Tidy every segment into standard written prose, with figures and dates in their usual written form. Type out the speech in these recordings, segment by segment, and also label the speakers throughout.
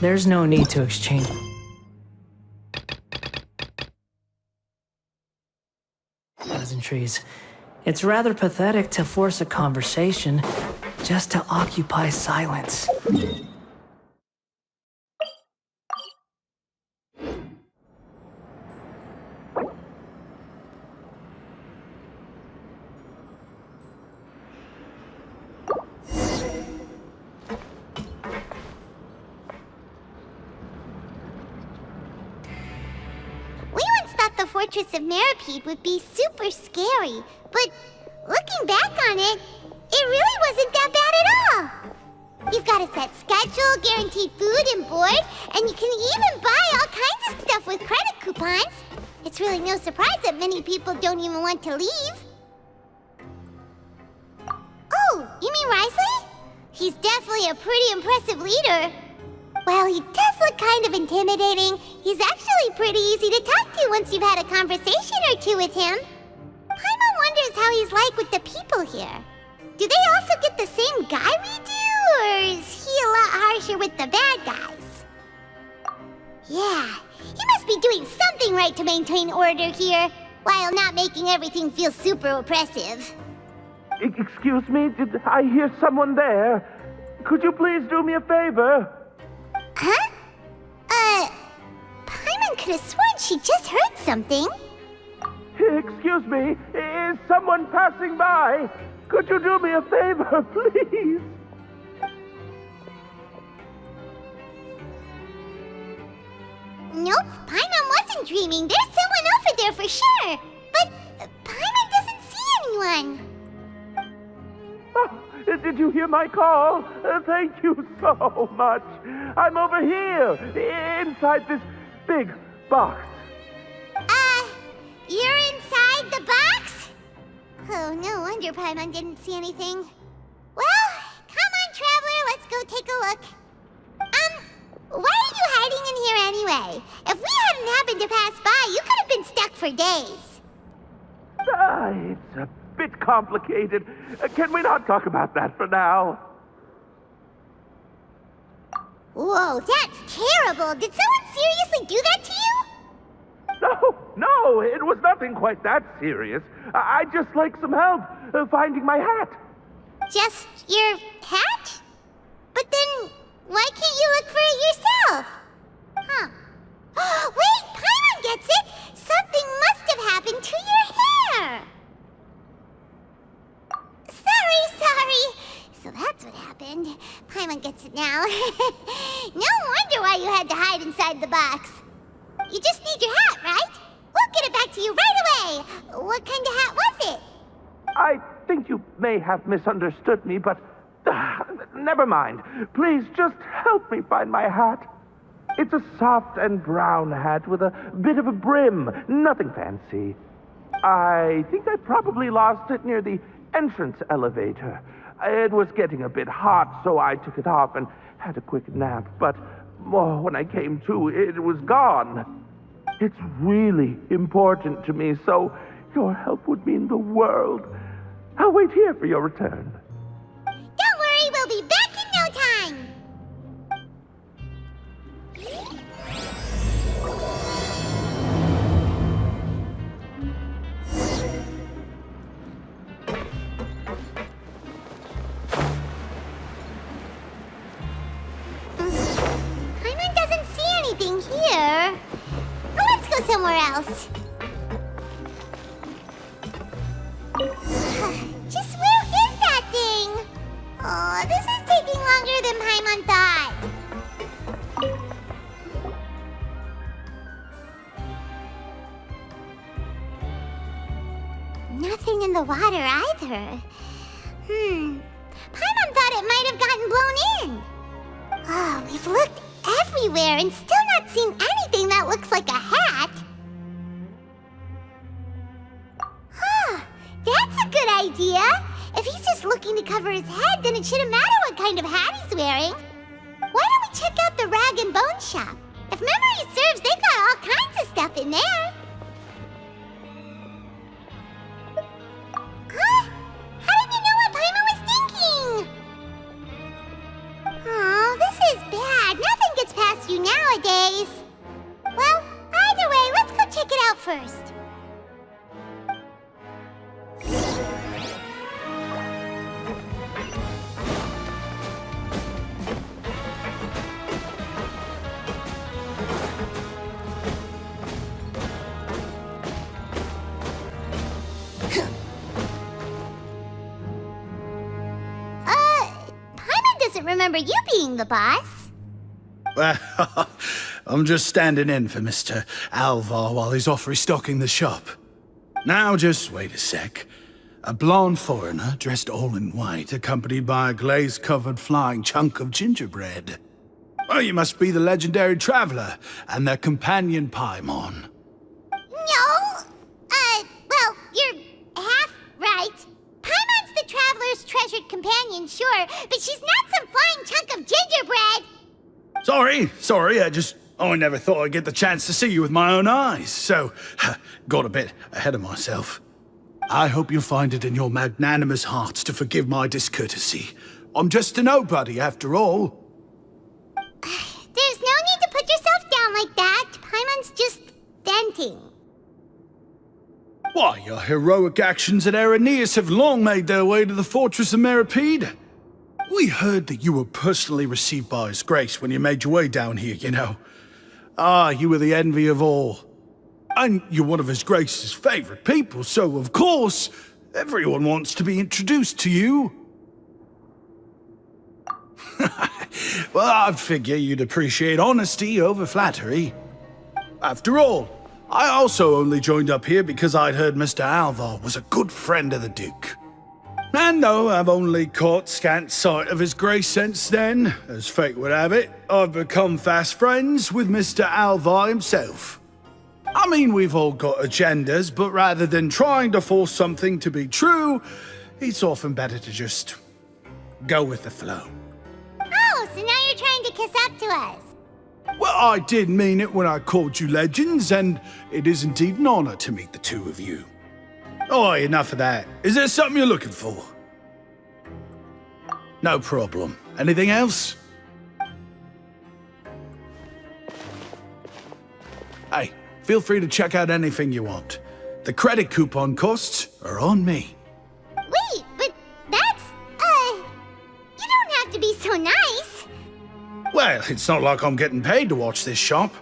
Speaker 1: There's no need to exchange pleasantries. It's rather pathetic to force a conversation just to occupy silence.
Speaker 2: Fortress of Meripede would be super scary, but looking back on it, it really wasn't that bad at all. You've got a set schedule, guaranteed food and board, and you can even buy all kinds of stuff with credit coupons. It's really no surprise that many people don't even want to leave. Oh, you mean Wriothesley? He's definitely a pretty impressive leader. While he does look kind of intimidating, he's actually pretty easy to talk to once you've had a conversation or two with him. Paimon wonders how he's like with the people here. Do they also get the same guy we do, or is he a lot harsher with the bad guys? Yeah, he must be doing something right to maintain order here, while not making everything feel super oppressive.
Speaker 3: Excuse me, did I hear someone there? Could you please do me a favor?
Speaker 2: Huh? Paimon could have sworn she just heard something.
Speaker 3: Excuse me, is someone passing by? Could you do me a favor, please?
Speaker 2: Nope, Paimon wasn't dreaming. There's someone over there for sure. But Paimon doesn't see anyone.
Speaker 3: Oh, did you hear my call? Thank you so much. I'm over here, inside this big box.
Speaker 2: You're inside the box? Oh, no wonder Paimon didn't see anything. Well, come on, Traveler, let's go take a look. Why are you hiding in here anyway? If we hadn't happened to pass by, you could have been stuck for days.
Speaker 3: It's a bit complicated. Can we not talk about that for now?
Speaker 2: Whoa, that's terrible. Did someone seriously do that to you?
Speaker 3: No, it was nothing quite that serious. I'd just like some help finding my hat.
Speaker 2: Just your hat? But then, why can't you look for it yourself? Huh. Wait, Paimon gets it! Something must have happened to your hair! Sorry. So that's what happened. Paimon gets it now. No wonder why you had to hide inside the box. You just need your hat, right? We'll get it back to you right away. What kind of hat was it?
Speaker 3: I think you may have misunderstood me, but never mind. Please just help me find my hat. It's a soft and brown hat with a bit of a brim. Nothing fancy. I think I probably lost it near the entrance elevator. It was getting a bit hot, so I took it off and had a quick nap. But when I came to, it was gone. It's really important to me, so your help would mean the world. I'll wait here for your return.
Speaker 2: Don't worry, we'll be back in no time. Paimon doesn't see anything here. Let's go somewhere else. Just where is that thing? Oh, this is taking longer than Paimon thought. Nothing in the water either. Paimon thought it might have gotten blown in. Oh, we've looked everywhere and still not seen anything that looks like a hat. That's a good idea. If he's just looking to cover his head, then it shouldn't matter what kind of hat he's wearing. Why don't we check out the Rag and Bone Shop? If memory serves, they've got all kinds of stuff in there. Huh? How did you know what Paimon was thinking? Oh, this is bad. Nothing gets past first. Paimon doesn't remember you being the boss.
Speaker 4: Well, I'm just standing in for Mr. Alvar while he's off restocking the shop. Now, just wait a sec. A blonde foreigner, dressed all in white, accompanied by a glaze-covered flying chunk of gingerbread. Oh, you must be the legendary traveler and their companion Paimon.
Speaker 2: No! Well, you're half right. Paimon's the traveler's treasured companion, sure, but she's not some flying chunk of gingerbread!
Speaker 4: Sorry, I never thought I'd get the chance to see you with my own eyes, so got a bit ahead of myself. I hope you find it in your magnanimous hearts to forgive my discourtesy. I'm just a nobody, after all.
Speaker 2: There's no need to put yourself down like that. Paimon's just venting.
Speaker 4: Why, your heroic actions at Aeneas have long made their way to the fortress of Meripede. We heard that you were personally received by His Grace when you made your way down here, you know. Ah, you were the envy of all. And you're one of His Grace's favorite people, so of course, everyone wants to be introduced to you. Well, I'd figure you'd appreciate honesty over flattery. After all, I also only joined up here because I'd heard Mr. Alvar was a good friend of the Duke. And though I've only caught scant sight of His Grace since then, as fate would have it, I've become fast friends with Mr. Alvar himself. I mean, we've all got agendas, but rather than trying to force something to be true, it's often better to just go with the flow.
Speaker 2: Oh, so now you're trying to kiss up to us.
Speaker 4: Well, I did mean it when I called you legends, and it is indeed an honor to meet the two of you. Oh, enough of that. Is there something you're looking for? No problem. Anything else? Hey, feel free to check out anything you want. The credit coupon costs are on me.
Speaker 2: Wait, but that's, you don't have to be so nice.
Speaker 4: Well, it's not like I'm getting paid to watch this shop.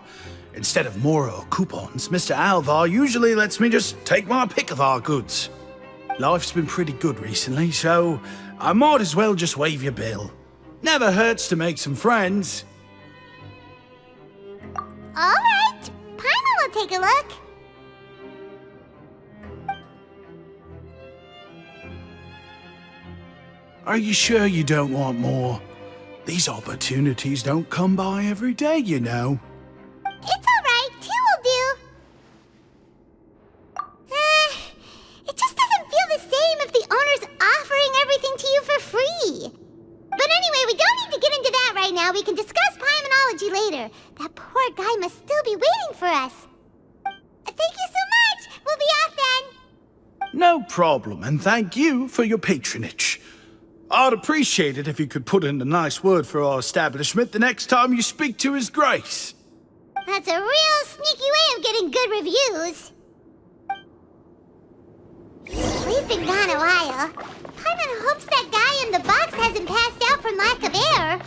Speaker 4: Instead of more or coupons, Mr. Alvar usually lets me just take my pick of our goods. Life's been pretty good recently, so I might as well just waive your bill. Never hurts to make some friends.
Speaker 2: All right, Paimon will take a look.
Speaker 4: Are you sure you don't want more? These opportunities don't come by every day, you know.
Speaker 2: It's all right, 2 will do. It just doesn't feel the same if the owner's offering everything to you for free. But anyway, we don't need to get into that right now. We can discuss Paimonology later. That poor guy must still be waiting for us. Thank you so much. We'll be off then.
Speaker 4: No problem, and thank you for your patronage. I'd appreciate it if you could put in a nice word for our establishment the next time you speak to His Grace.
Speaker 2: That's a real sneaky way of getting good reviews. We've been gone a while. Paimon hopes that guy in the box hasn't passed out from lack of air.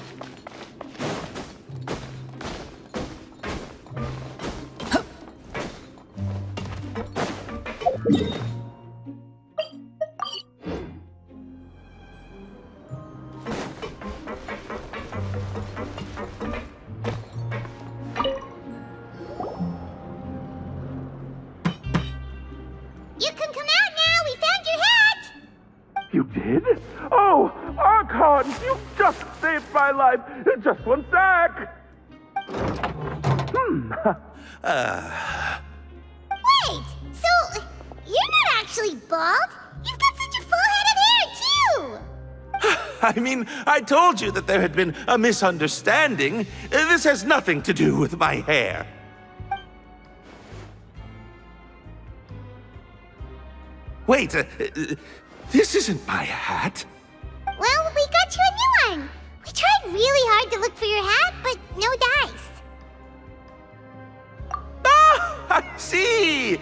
Speaker 2: You can come out now. We found your hat.
Speaker 3: You did? Oh, Archon, you just saved my life. Just one sec.
Speaker 2: Wait, so you're not actually bald? You've got such a full head of hair, too.
Speaker 5: I mean, I told you that there had been a misunderstanding. This has nothing to do with my hair. Wait, this isn't my hat.
Speaker 2: Well, we got you a new one. We tried really hard to look for your hat, but no dice.
Speaker 5: Ah! I see!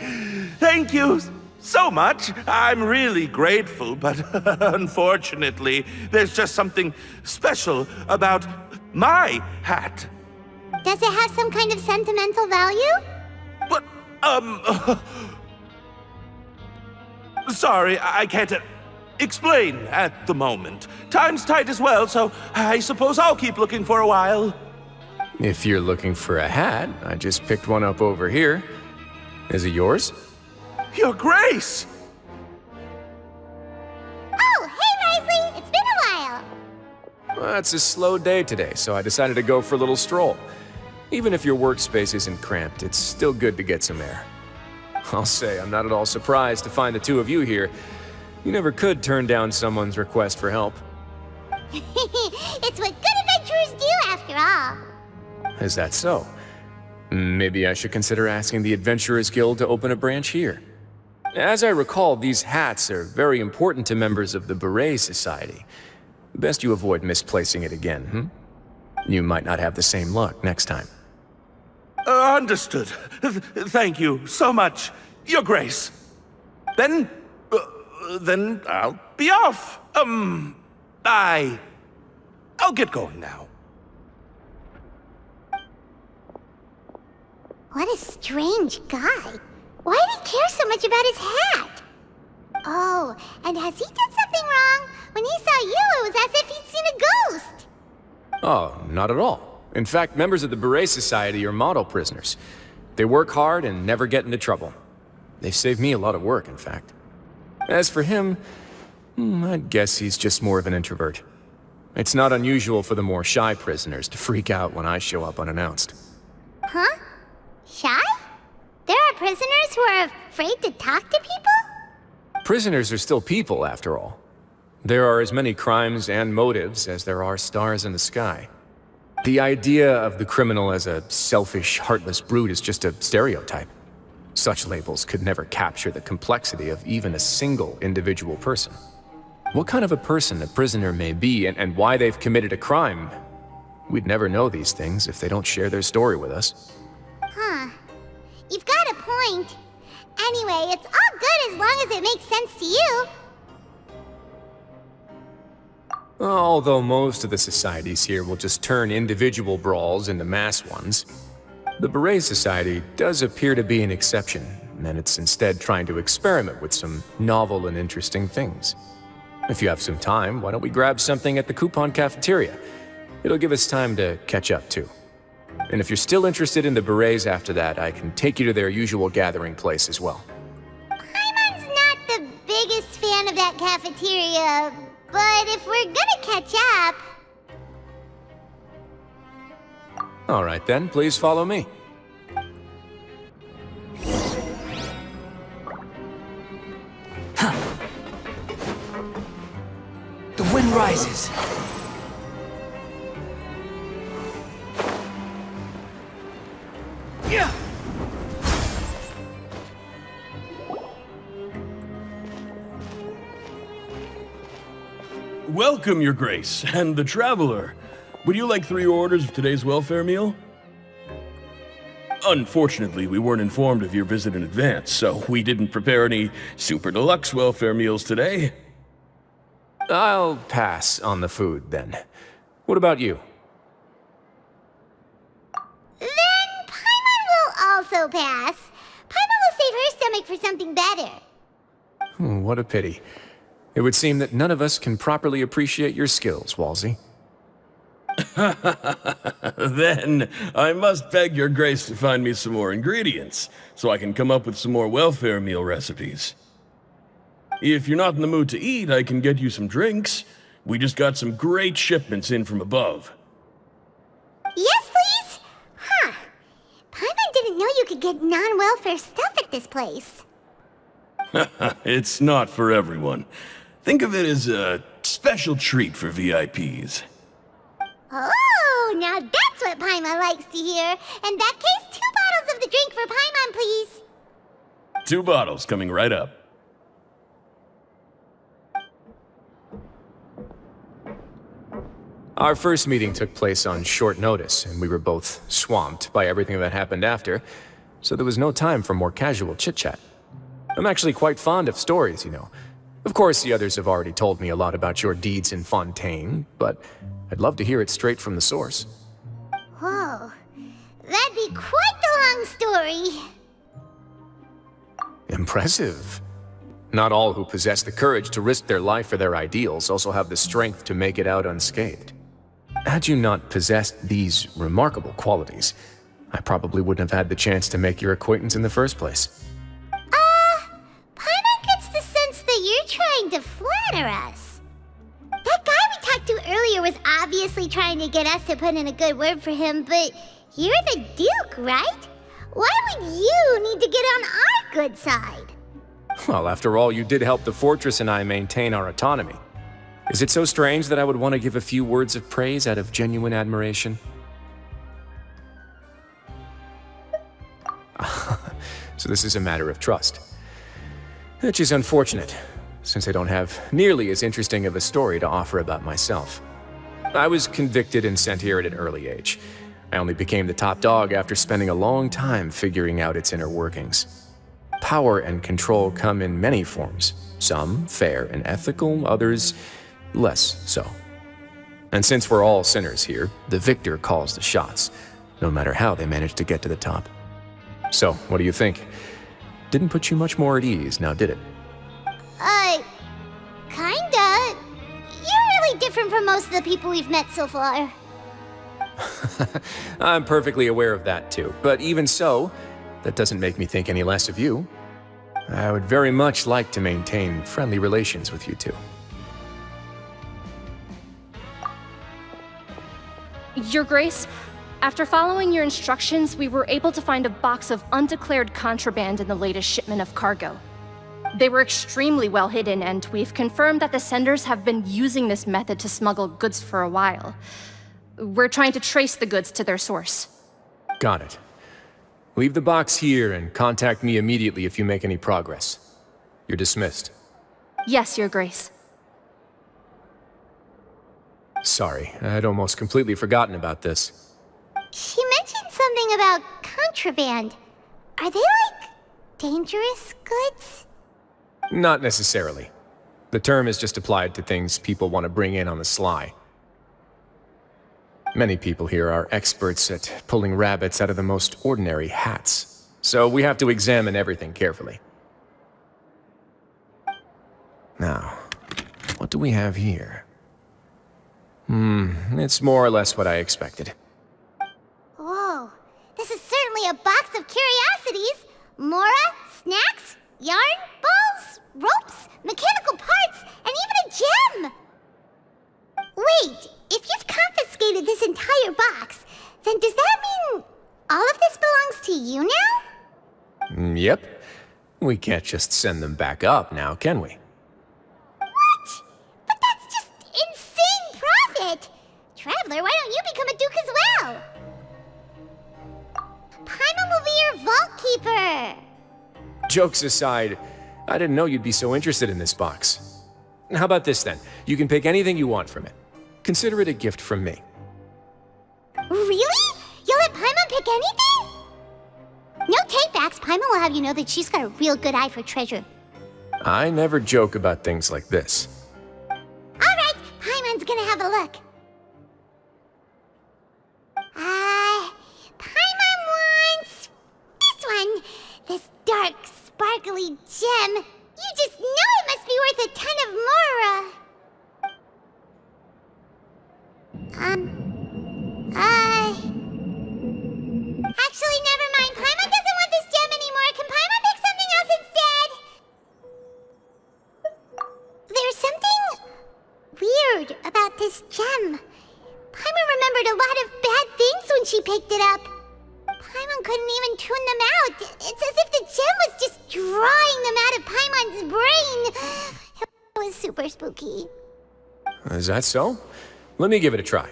Speaker 5: Thank you so much. I'm really grateful, but unfortunately, there's just something special about my hat.
Speaker 2: Does it have some kind of sentimental value?
Speaker 5: But, sorry, I can't explain at the moment. Time's tight as well, so I suppose I'll keep looking for a while.
Speaker 6: If you're looking for a hat, I just picked one up over here. Is it yours?
Speaker 5: Your Grace!
Speaker 2: Oh, hey, Wriothesley! It's been a while!
Speaker 6: Well, it's a slow day today, so I decided to go for a little stroll. Even if your workspace isn't cramped, it's still good to get some air. I'll say, I'm not at all surprised to find the two of you here. You never could turn down someone's request for help.
Speaker 2: It's what good adventurers do, after all.
Speaker 6: Is that so? Maybe I should consider asking the Adventurers Guild to open a branch here. As I recall, these hats are very important to members of the Beret Society. Best you avoid misplacing it again, You might not have the same luck next time.
Speaker 5: Understood. Thank you so much, Your Grace. Then I'll be off. I'll get going now.
Speaker 2: What a strange guy. Why did he care so much about his hat? Oh, and has he done something wrong? When he saw you, it was as if he'd seen a ghost.
Speaker 6: Oh, not at all. In fact, members of the Beret Society are model prisoners. They work hard and never get into trouble. They've saved me a lot of work, in fact. As for him, I'd guess he's just more of an introvert. It's not unusual for the more shy prisoners to freak out when I show up unannounced.
Speaker 2: Huh? Shy? There are prisoners who are afraid to talk to people?
Speaker 6: Prisoners are still people, after all. There are as many crimes and motives as there are stars in the sky. The idea of the criminal as a selfish, heartless brute is just a stereotype. Such labels could never capture the complexity of even a single individual person. What kind of a person a prisoner may be and why they've committed a crime, we'd never know these things if they don't share their story with us.
Speaker 2: Huh. You've got a point. Anyway, it's all good as long as it makes sense to you.
Speaker 6: Although most of the societies here will just turn individual brawls into mass ones, the Beret Society does appear to be an exception, and it's instead trying to experiment with some novel and interesting things. If you have some time, why don't we grab something at the Coupon Cafeteria? It'll give us time to catch up, too. And if you're still interested in the Berets after that, I can take you to their usual gathering place as well.
Speaker 2: Paimon's not the biggest fan of that cafeteria, but if we're gonna catch up...
Speaker 6: All right then, please follow me.
Speaker 1: The wind rises. Yeah.
Speaker 7: Welcome, Your Grace, and the Traveler. Would you like 3 orders of today's welfare meal? Unfortunately, we weren't informed of your visit in advance, so we didn't prepare any super deluxe welfare meals today.
Speaker 6: I'll pass on the food, then. What about you?
Speaker 2: Then Paimon will also pass. Paimon will save her stomach for something better.
Speaker 6: What a pity. It would seem that none of us can properly appreciate your skills, Walsey.
Speaker 7: Then I must beg Your Grace to find me some more ingredients, so I can come up with some more welfare meal recipes. If you're not in the mood to eat, I can get you some drinks. We just got some great shipments in from above.
Speaker 2: Yes, please? Huh. Paimon didn't know you could get non-welfare stuff at this place.
Speaker 7: It's not for everyone. Think of it as a special treat for VIPs.
Speaker 2: Oh, now that's what Paimon likes to hear. In that case, 2 bottles of the drink for Paimon, please.
Speaker 7: 2 bottles coming right up.
Speaker 6: Our first meeting took place on short notice, and we were both swamped by everything that happened after. so there was no time for more casual chit-chat. I'm actually quite fond of stories, you know. Of course, the others have already told me a lot about your deeds in Fontaine, but I'd love to hear it straight from the source.
Speaker 2: Whoa, that'd be quite the long story.
Speaker 6: Impressive. Not all who possess the courage to risk their life for their ideals also have the strength to make it out unscathed. Had you not possessed these remarkable qualities, I probably wouldn't have had the chance to make your acquaintance in the first place.
Speaker 2: Paimon gets the sense that you're trying to flatter us. That guy we talked to earlier was obviously trying to get us to put in a good word for him, but you're the Duke, right? Why would you need to get on our good side?
Speaker 6: Well, after all, you did help the fortress and I maintain our autonomy. Is it so strange that I would want to give a few words of praise out of genuine admiration? So this is a matter of trust. Which is unfortunate, since I don't have nearly as interesting of a story to offer about myself. I was convicted and sent here at an early age. I only became the top dog after spending a long time figuring out its inner workings. Power and control come in many forms, some fair and ethical, others less so. And since we're all sinners here, the victor calls the shots, no matter how they manage to get to the top. So, what do you think? Didn't put you much more at ease, now did it?
Speaker 2: Kinda. You're really different from most of the people we've met so far.
Speaker 6: I'm perfectly aware of that too, but even so, that doesn't make me think any less of you. I would very much like to maintain friendly relations with you two.
Speaker 8: Your Grace, after following your instructions, we were able to find a box of undeclared contraband in the latest shipment of cargo. They were extremely well hidden, and we've confirmed that the senders have been using this method to smuggle goods for a while. We're trying to trace the goods to their source.
Speaker 6: Got it. Leave the box here and contact me immediately if you make any progress. You're dismissed.
Speaker 8: Yes, Your Grace.
Speaker 6: Sorry, I'd almost completely forgotten about this.
Speaker 2: She mentioned something about contraband. Are they like dangerous goods?
Speaker 6: Not necessarily. The term is just applied to things people want to bring in on the sly. Many people here are experts at pulling rabbits out of the most ordinary hats, so we have to examine everything carefully. Now, what do we have here? It's more or less what I expected.
Speaker 2: Whoa, this is certainly a box of curiosities. Mora, snacks, yarn, balls, ropes, mechanical parts, and even a gem! Wait, if you've confiscated this entire box, then does that mean all of this belongs to you now?
Speaker 6: Yep. We can't just send them back up now, can we?
Speaker 2: What? But that's just insane profit! Traveler, why don't you become a duke as well? Paimon will be your vault keeper!
Speaker 6: Jokes aside, I didn't know you'd be so interested in this box. How about this then? You can pick anything you want from it. Consider it a gift from me.
Speaker 2: Really? You'll let Paimon pick anything? No takebacks. Paimon will have you know that she's got a real good eye for treasure.
Speaker 6: I never joke about things like this.
Speaker 2: Alright, Paimon's gonna have a look. Paimon wants this one. This dark, sparkly gem. You just know it must be worth a ton of Mora. Actually, never mind. Paimon doesn't want this gem anymore. Can Paimon pick something else instead? There's something weird about this gem. Paimon remembered a lot of bad things when she picked it up. Paimon couldn't even tune them out. It's as if the gem was just drawing them out of Paimon's brain. It was super spooky.
Speaker 6: Is that so? Let me give it a try.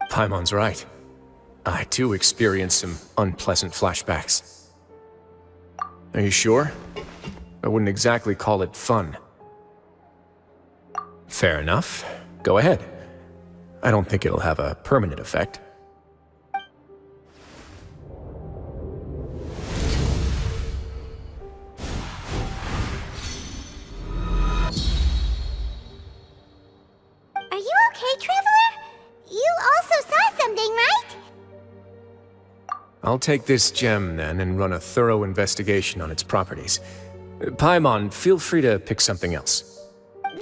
Speaker 6: Paimon's right. I too experienced some unpleasant flashbacks. Are you sure? I wouldn't exactly call it fun. Fair enough. Go ahead. I don't think it'll have a permanent effect.
Speaker 2: Are you okay, Traveler? You also saw something, right?
Speaker 6: I'll take this gem then and run a thorough investigation on its properties. Paimon, feel free to pick something else.
Speaker 2: Then...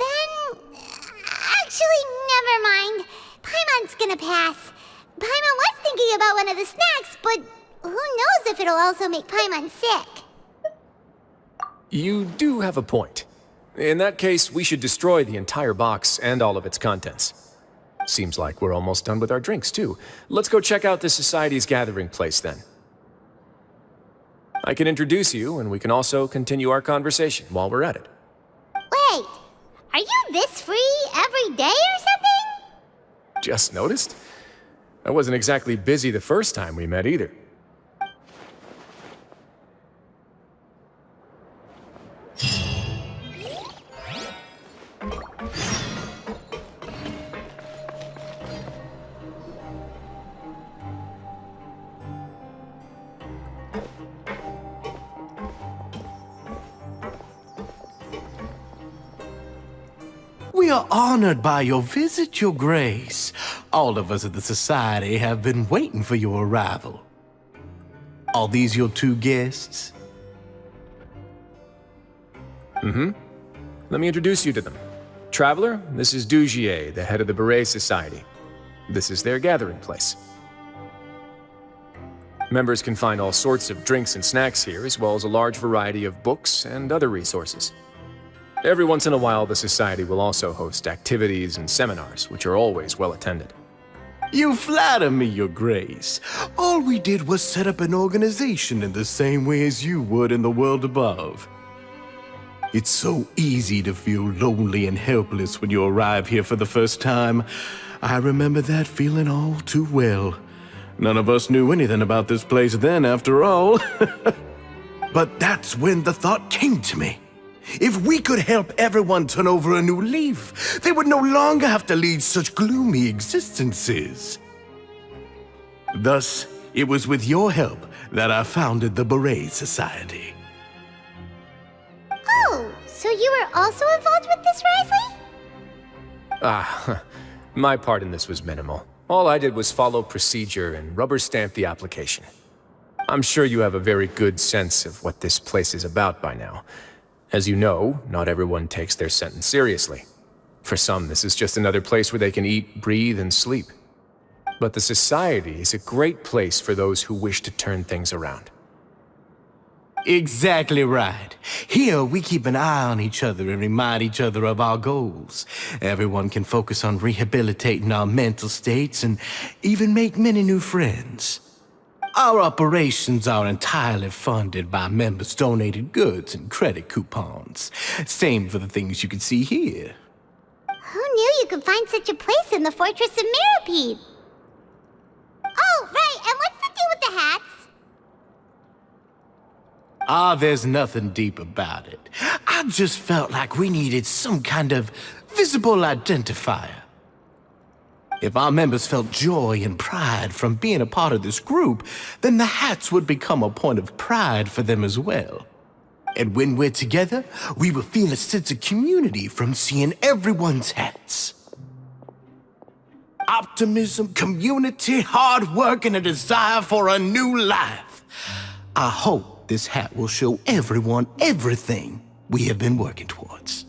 Speaker 2: actually, never mind. Paimon's gonna pass. Paimon was thinking about one of the snacks, but who knows if it'll also make Paimon sick.
Speaker 6: You do have a point. In that case, we should destroy the entire box and all of its contents. Seems like we're almost done with our drinks, too. Let's go check out the Society's gathering place, then. I can introduce you, and we can also continue our conversation while we're at it.
Speaker 2: Wait, are you this free every day or something?
Speaker 6: Just noticed? I wasn't exactly busy the first time we met, either.
Speaker 3: We are honored by your visit, Your Grace. All of us at the Society have been waiting for your arrival. Are these your two guests?
Speaker 6: Let me introduce you to them. Traveler, this is Dougier, the head of the Beret Society. This is their gathering place. Members can find all sorts of drinks and snacks here, as well as a large variety of books and other resources. Every once in a while, the Society will also host activities and seminars, which are always well attended.
Speaker 3: You flatter me, Your Grace. All we did was set up an organization in the same way as you would in the world above. It's so easy to feel lonely and helpless when you arrive here for the first time. I remember that feeling all too well. None of us knew anything about this place then, after all. But that's when the thought came to me. If we could help everyone turn over a new leaf, they would no longer have to lead such gloomy existences. Thus, it was with your help that I founded the Beret Society.
Speaker 2: Oh, so you were also involved with this, Wriothesley?
Speaker 6: My part in this was minimal. All I did was follow procedure and rubber stamp the application. I'm sure you have a very good sense of what this place is about by now. As you know, not everyone takes their sentence seriously. For some, this is just another place where they can eat, breathe, and sleep. But the Society is a great place for those who wish to turn things around.
Speaker 3: Exactly right. Here, we keep an eye on each other and remind each other of our goals. Everyone can focus on rehabilitating our mental states and even make many new friends. Our operations are entirely funded by members' donated goods and credit coupons. Same for the things you can see here.
Speaker 2: Who knew you could find such a place in the Fortress of Mirapede? Oh, right, and what's the deal with the hats?
Speaker 3: There's nothing deep about it. I just felt like we needed some kind of visible identifier. If our members felt joy and pride from being a part of this group, then the hats would become a point of pride for them as well. And when we're together, we will feel a sense of community from seeing everyone's hats. Optimism, community, hard work, and a desire for a new life. I hope this hat will show everyone everything we have been working towards.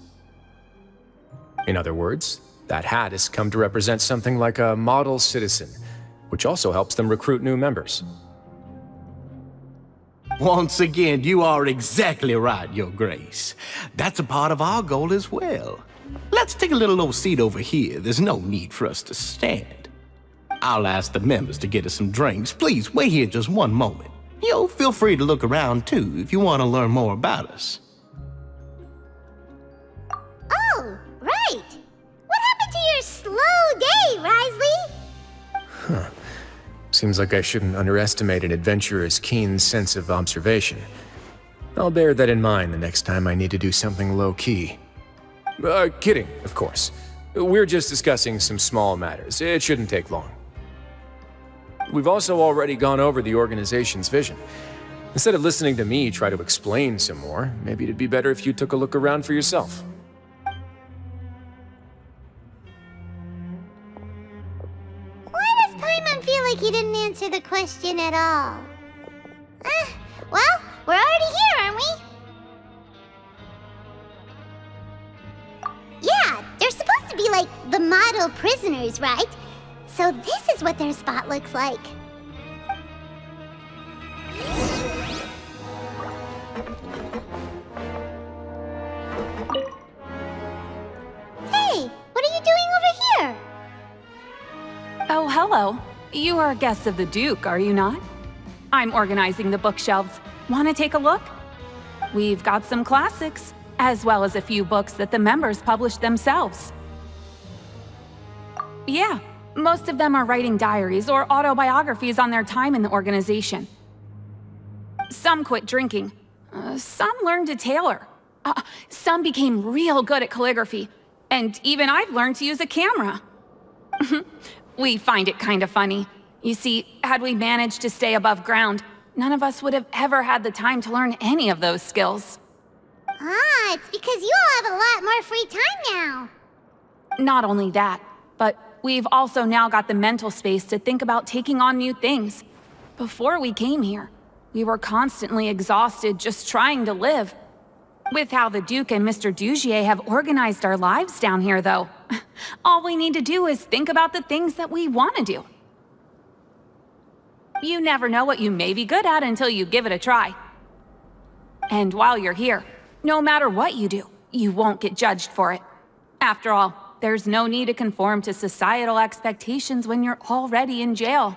Speaker 6: In other words, that hat has come to represent something like a model citizen, which also helps them recruit new members.
Speaker 3: Once again, you are exactly right, Your Grace. That's a part of our goal as well. Let's take a little old seat over here. There's no need for us to stand. I'll ask the members to get us some drinks. Please wait here just one moment. Feel free to look around too if you want to learn more about us.
Speaker 2: Oh, right. What happened to your slow day, Wriothesley?
Speaker 6: Seems like I shouldn't underestimate an adventurer's keen sense of observation. I'll bear that in mind the next time I need to do something low-key. Kidding, of course. We're just discussing some small matters. It shouldn't take long. We've also already gone over the organization's vision. Instead of listening to me try to explain some more, maybe it'd be better if you took a look around for yourself.
Speaker 2: Why does Paimon feel like he didn't answer the question at all? Well, we're already here, aren't we? Yeah, they're supposed to be like the model prisoners, right? So this is what their spot looks like. Hey, what are you doing over here?
Speaker 9: Oh, hello. You are guests of the Duke, are you not? I'm organizing the bookshelves. Want to take a look? We've got some classics, as well as a few books that the members published themselves. Yeah, most of them are writing diaries or autobiographies on their time in the organization. Some quit drinking. Some learned to tailor. Some became real good at calligraphy. And even I've learned to use a camera. We find it kind of funny. You see, had we managed to stay above ground, none of us would have ever had the time to learn any of those skills.
Speaker 2: It's because you all have a lot more free time now.
Speaker 9: Not only that, but we've also now got the mental space to think about taking on new things. Before we came here, we were constantly exhausted just trying to live. With how the Duke and Mr. Dougier have organized our lives down here, though, all we need to do is think about the things that we want to do. You never know what you may be good at until you give it a try. And while you're here, no matter what you do, you won't get judged for it. After all, there's no need to conform to societal expectations when you're already in jail.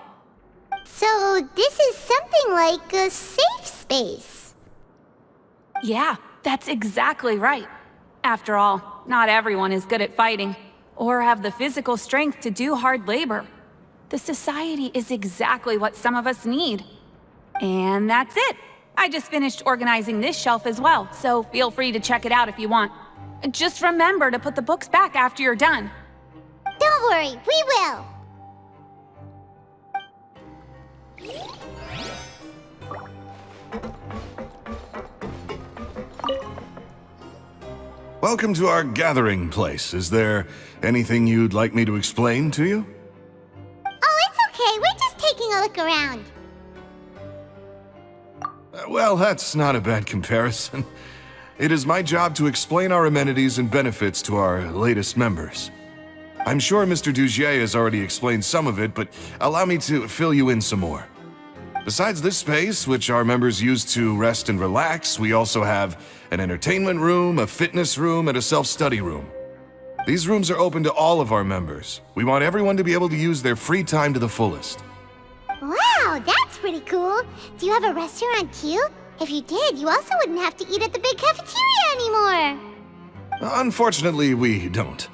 Speaker 2: So this is something like a safe space.
Speaker 9: Yeah, that's exactly right. After all, not everyone is good at fighting, or have the physical strength to do hard labor. The society is exactly what some of us need. And that's it. I just finished organizing this shelf as well, so feel free to check it out if you want. Just remember to put the books back after you're done.
Speaker 2: Don't worry, we will.
Speaker 10: Welcome to our gathering place. Is there anything you'd like me to explain to you?
Speaker 2: Oh, it's okay. We're just taking a look around.
Speaker 10: Well, that's not a bad comparison. It is my job to explain our amenities and benefits to our latest members. I'm sure Mr. Dougier has already explained some of it, but allow me to fill you in some more. Besides this space, which our members use to rest and relax, we also have an entertainment room, a fitness room, and a self-study room. These rooms are open to all of our members. We want everyone to be able to use their free time to the fullest.
Speaker 2: Wow, that's pretty cool. Do you have a restaurant too? If you did, you also wouldn't have to eat at the big cafeteria anymore.
Speaker 10: Unfortunately, we don't.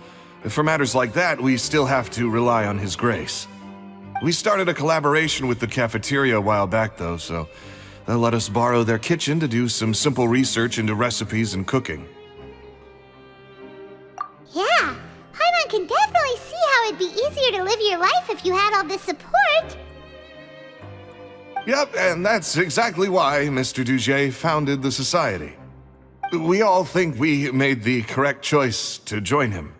Speaker 10: For matters like that, we still have to rely on His grace. We started a collaboration with the cafeteria a while back, though, so they'll let us borrow their kitchen to do some simple research into recipes and cooking.
Speaker 2: Yeah, Paimon can definitely see how it'd be easier to live your life if you had all this support.
Speaker 10: Yep, and that's exactly why Mr. Dougier founded the society. We all think we made the correct choice to join him.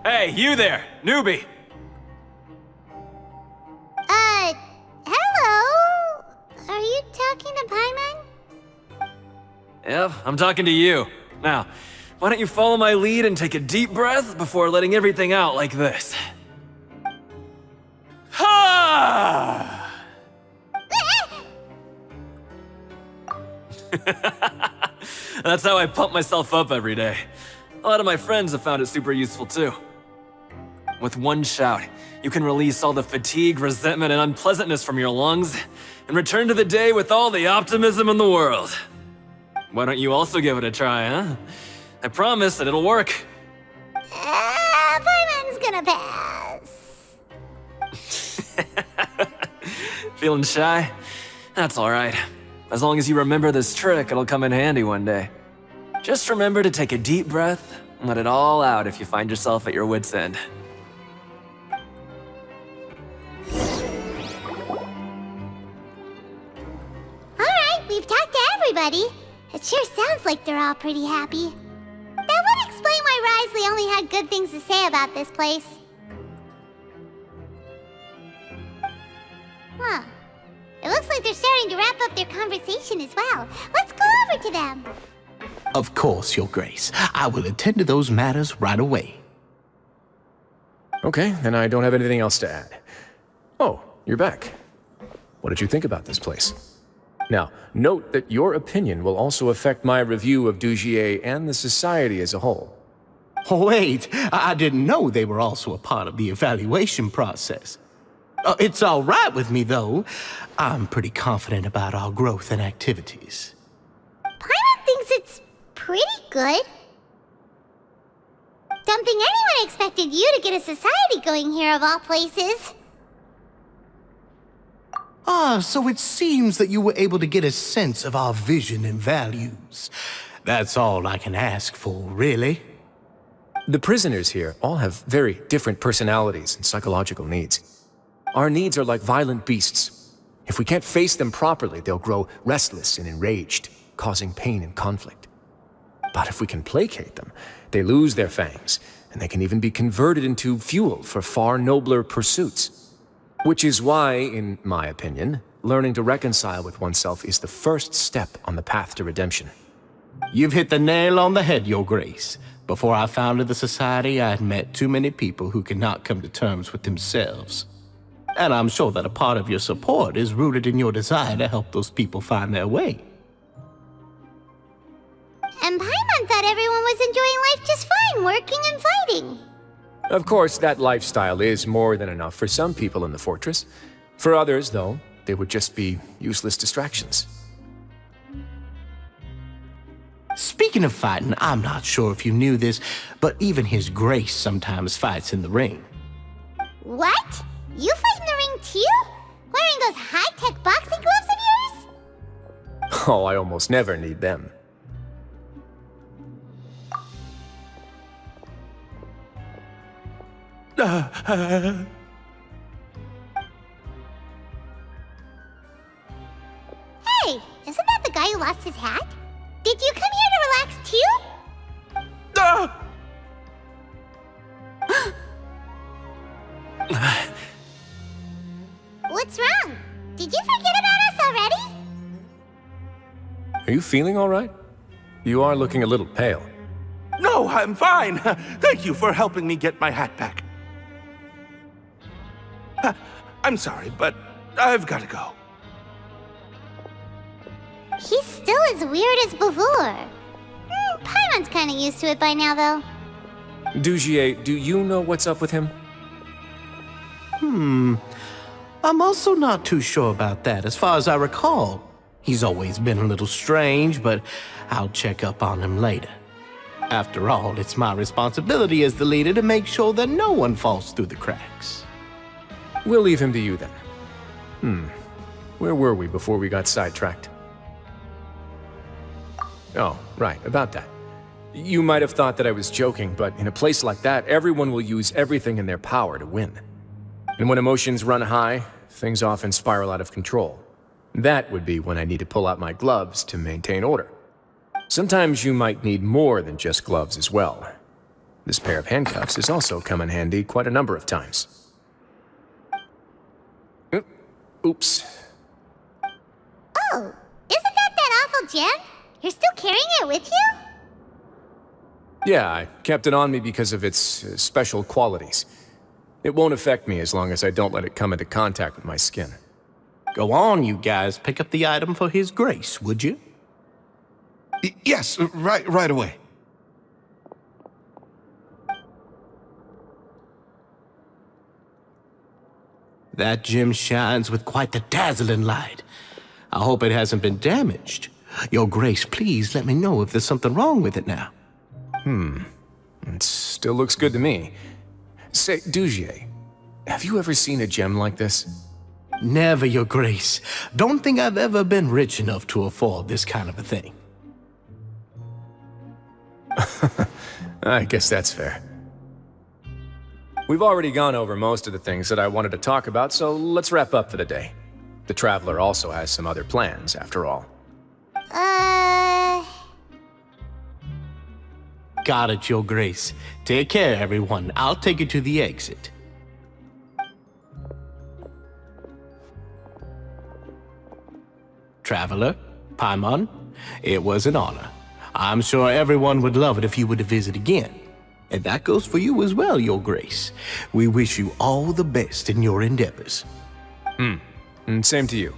Speaker 11: Hey, you there, newbie!
Speaker 2: Hello? Are you talking to Paimon?
Speaker 11: Yep, I'm talking to you. Now, why don't you follow my lead and take a deep breath before letting everything out like this? Ha! That's how I pump myself up every day. A lot of my friends have found it super useful too. With one shout, you can release all the fatigue, resentment, and unpleasantness from your lungs and return to the day with all the optimism in the world. Why don't you also give it a try, huh? I promise that it'll work.
Speaker 2: Paimon's gonna pass.
Speaker 11: Feeling shy? That's alright. As long as you remember this trick, it'll come in handy one day. Just remember to take a deep breath and let it all out if you find yourself at your wit's end.
Speaker 2: Alright, we've talked to everybody. It sure sounds like they're all pretty happy. That would explain why Wriothesley only had good things to say about this place. Huh. It looks like they're starting to wrap up their conversation as well. Let's go over to them.
Speaker 12: Of course, Your Grace. I will attend to those matters right away.
Speaker 6: Okay, then I don't have anything else to add. Oh, you're back. What did you think about this place? Now, note that your opinion will also affect my review of Dougier and the society as a whole.
Speaker 12: Wait, I didn't know they were also a part of the evaluation process. It's all right with me, though. I'm pretty confident about our growth and activities.
Speaker 2: Paimon thinks it's pretty good. Don't think anyone expected you to get a society going here of all places.
Speaker 12: So it seems that you were able to get a sense of our vision and values. That's all I can ask for, really.
Speaker 6: The prisoners here all have very different personalities and psychological needs. Our needs are like violent beasts. If we can't face them properly, they'll grow restless and enraged, causing pain and conflict. But if we can placate them, they lose their fangs, and they can even be converted into fuel for far nobler pursuits. Which is why, in my opinion, learning to reconcile with oneself is the first step on the path to redemption.
Speaker 12: You've hit the nail on the head, Your Grace. Before I founded the Society, I had met too many people who could not come to terms with themselves. And I'm sure that a part of your support is rooted in your desire to help those people find their way.
Speaker 2: And Paimon thought everyone was enjoying life just fine, working and fighting.
Speaker 6: Of course, that lifestyle is more than enough for some people in the fortress. For others, though, they would just be useless distractions.
Speaker 12: Speaking of fighting, I'm not sure if you knew this, but even His Grace sometimes fights in the ring.
Speaker 2: What? You fight in the ring too? Wearing those high-tech boxing gloves of yours?
Speaker 6: Oh, I almost never need them.
Speaker 2: Hey, isn't that the guy who lost his hat? Did you come here to relax too? What's wrong? Did you forget about us already?
Speaker 6: Are you feeling all right? You are looking a little pale.
Speaker 5: No, I'm fine. Thank you for helping me get my hat back. I'm sorry, but I've got to go.
Speaker 2: He's still as weird as before. Paimon's kind of used to it by now, though.
Speaker 6: Dougier, do you know what's up with him?
Speaker 12: I'm also not too sure about that. As far as I recall, he's always been a little strange, but I'll check up on him later. After all, it's my responsibility as the leader to make sure that no one falls through the cracks.
Speaker 6: We'll leave him to you then. Where were we before we got sidetracked? Oh, right, about that. You might have thought that I was joking, but in a place like that, everyone will use everything in their power to win. And when emotions run high, things often spiral out of control. That would be when I need to pull out my gloves to maintain order. Sometimes you might need more than just gloves as well. This pair of handcuffs has also come in handy quite a number of times. Oops.
Speaker 2: Oh, isn't that awful gem? You're still carrying it with you?
Speaker 6: Yeah, I kept it on me because of its special qualities. It won't affect me as long as I don't let it come into contact with my skin.
Speaker 12: Go on, you guys. Pick up the item for His Grace, would you?
Speaker 10: Yes, right away.
Speaker 12: That gem shines with quite the dazzling light. I hope it hasn't been damaged. Your Grace, please let me know if there's something wrong with it now.
Speaker 6: It still looks good to me. Say, Dougier, Have you ever seen a gem like this?
Speaker 12: Never, Your Grace. Don't think I've ever been rich enough to afford this kind of a thing.
Speaker 6: I guess that's fair. We've already gone over most of the things that I wanted to talk about, so let's wrap up for the day. The Traveler also has some other plans, after all.
Speaker 12: Got it, Your Grace. Take care, everyone. I'll take you to the exit. Traveler, Paimon, it was an honor. I'm sure everyone would love it if you were to visit again. And that goes for you as well, Your Grace. We wish you all the best in your endeavors.
Speaker 6: And same to you.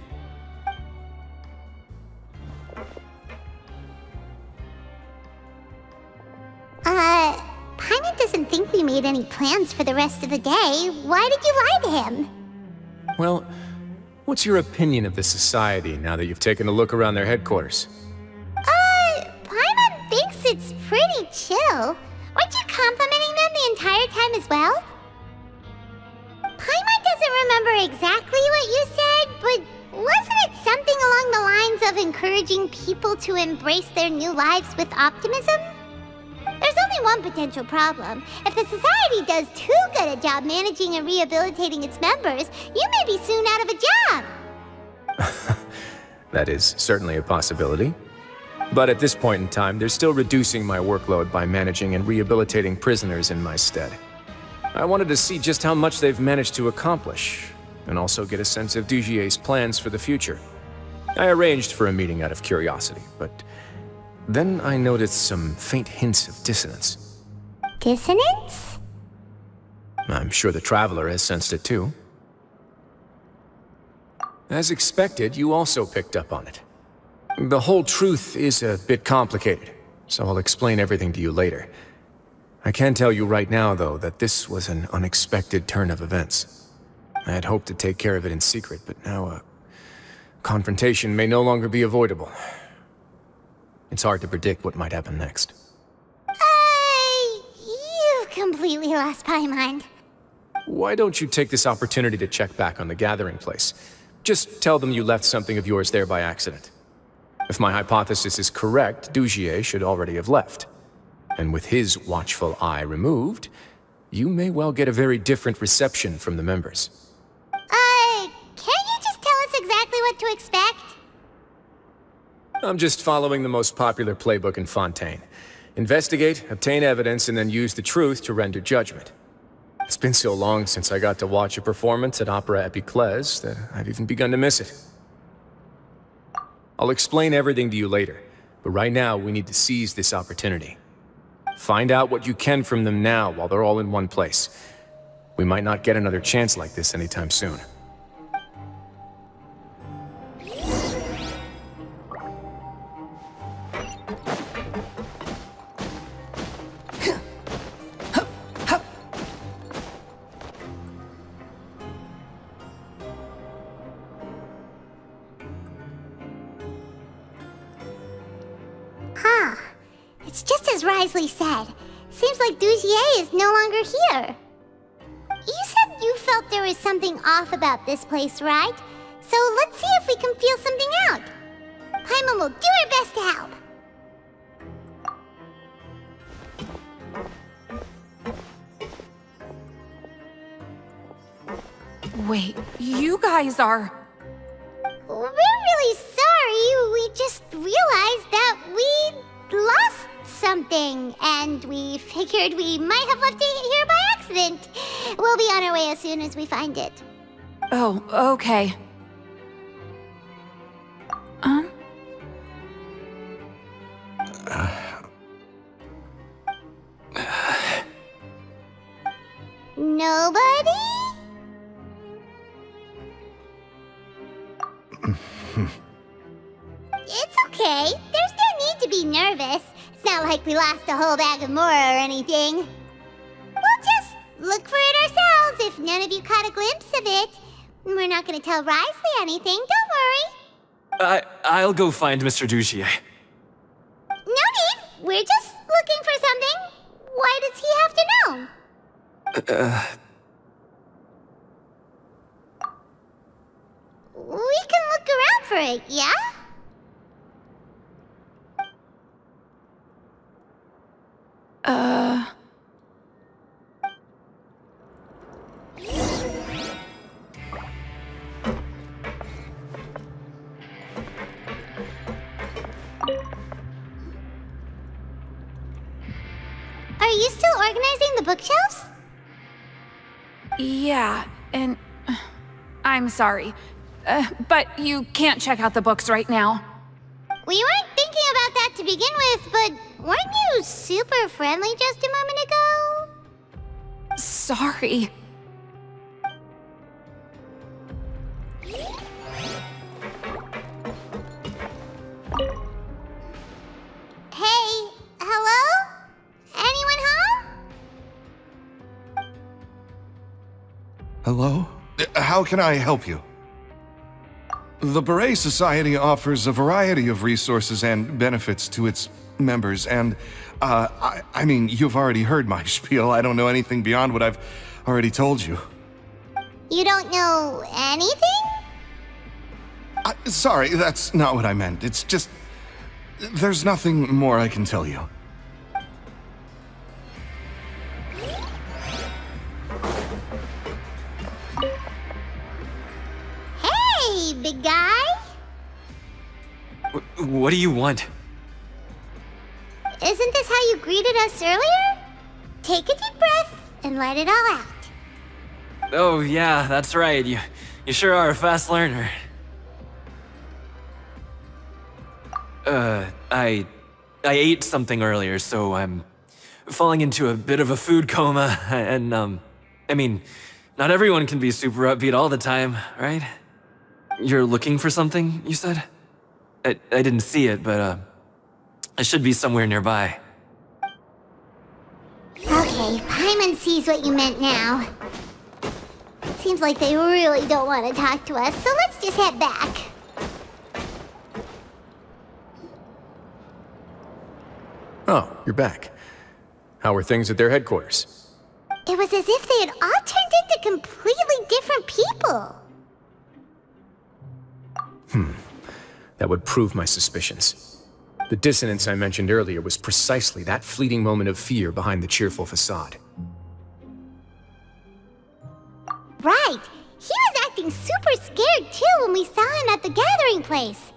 Speaker 2: Paimon doesn't think we made any plans for the rest of the day. Why did you lie to him?
Speaker 6: Well, what's your opinion of the Society now that you've taken a look around their headquarters?
Speaker 2: Paimon thinks it's pretty chill. Weren't you complimenting them the entire time as well? Paimon doesn't remember exactly what you said, but wasn't it something along the lines of encouraging people to embrace their new lives with optimism? There's only one potential problem. If the Society does too good a job managing and rehabilitating its members, you may be soon out of a job.
Speaker 6: That is certainly a possibility. But at this point in time, they're still reducing my workload by managing and rehabilitating prisoners in my stead. I wanted to see just how much they've managed to accomplish, and also get a sense of Dougier's plans for the future. I arranged for a meeting out of curiosity, but then I noticed some faint hints of dissonance.
Speaker 2: Dissonance?
Speaker 6: I'm sure the Traveler has sensed it too. As expected, you also picked up on it. The whole truth is a bit complicated, so I'll explain everything to you later. I can tell you right now, though, that this was an unexpected turn of events. I had hoped to take care of it in secret, but now a confrontation may no longer be avoidable. It's hard to predict what might happen next.
Speaker 2: You've completely lost Paimon.
Speaker 6: Why don't you take this opportunity to check back on the gathering place? Just tell them you left something of yours there by accident. If my hypothesis is correct, Dougier should already have left. And with his watchful eye removed, you may well get a very different reception from the members.
Speaker 2: Can't you just tell us exactly what to expect?
Speaker 6: I'm just following the most popular playbook in Fontaine. Investigate, obtain evidence, and then use the truth to render judgment. It's been so long since I got to watch a performance at Opera Epiclese that I've even begun to miss it. I'll explain everything to you later, but right now we need to seize this opportunity. Find out what you can from them now while they're all in one place. We might not get another chance like this anytime soon.
Speaker 2: It's just as Wriothesley said. Seems like Dougier is no longer here. You said you felt there was something off about this place, right? So let's see if we can feel something out. Paimon will do her best to help.
Speaker 9: Wait, you guys are...
Speaker 2: We're really sorry. We just realized that we lost something, and we figured we might have left it here by accident. We'll be on our way as soon as we find it.
Speaker 9: Oh, okay.
Speaker 2: Nobody? It's okay. There's no need to be nervous. It's not like we lost a whole bag of Mora or anything. We'll just look for it ourselves if none of you caught a glimpse of it. We're not going to tell Wriothesley anything, don't worry.
Speaker 11: I'll go find Mr. Dougier.
Speaker 2: No need. We're just looking for something. Why does he have to know? We can look around for it, yeah? Are you still organizing the bookshelves?
Speaker 9: Yeah, and I'm sorry, but you can't check out the books right now.
Speaker 2: We weren't thinking about that to begin with, but weren't you super friendly just a moment ago?
Speaker 9: Sorry.
Speaker 2: Hey, hello? Anyone home?
Speaker 10: Hello? How can I help you? The Beret Society offers a variety of resources and benefits to its members, and, I mean, you've already heard my spiel. I don't know anything beyond what I've already told you.
Speaker 2: You don't know anything?
Speaker 10: Sorry, that's not what I meant. It's just... there's nothing more I can tell you.
Speaker 2: Hey, big guy.
Speaker 11: What do you want?
Speaker 2: Isn't this how you greeted us earlier? Take a deep breath and let it all out.
Speaker 11: Oh, yeah, that's right. You sure are a fast learner. I ate something earlier, so I'm falling into a bit of a food coma, and, I mean, not everyone can be super upbeat all the time, right? You're looking for something, you said? I didn't see it, but, it should be somewhere nearby.
Speaker 2: Okay, Paimon sees what you meant now. Seems like they really don't want to talk to us, so let's just head back.
Speaker 6: Oh, you're back. How are things at their headquarters?
Speaker 2: It was as if they had all turned into completely different people.
Speaker 6: That would prove my suspicions. The dissonance I mentioned earlier was precisely that fleeting moment of fear behind the cheerful facade.
Speaker 2: Right. He was acting super scared too when we saw him at the gathering place.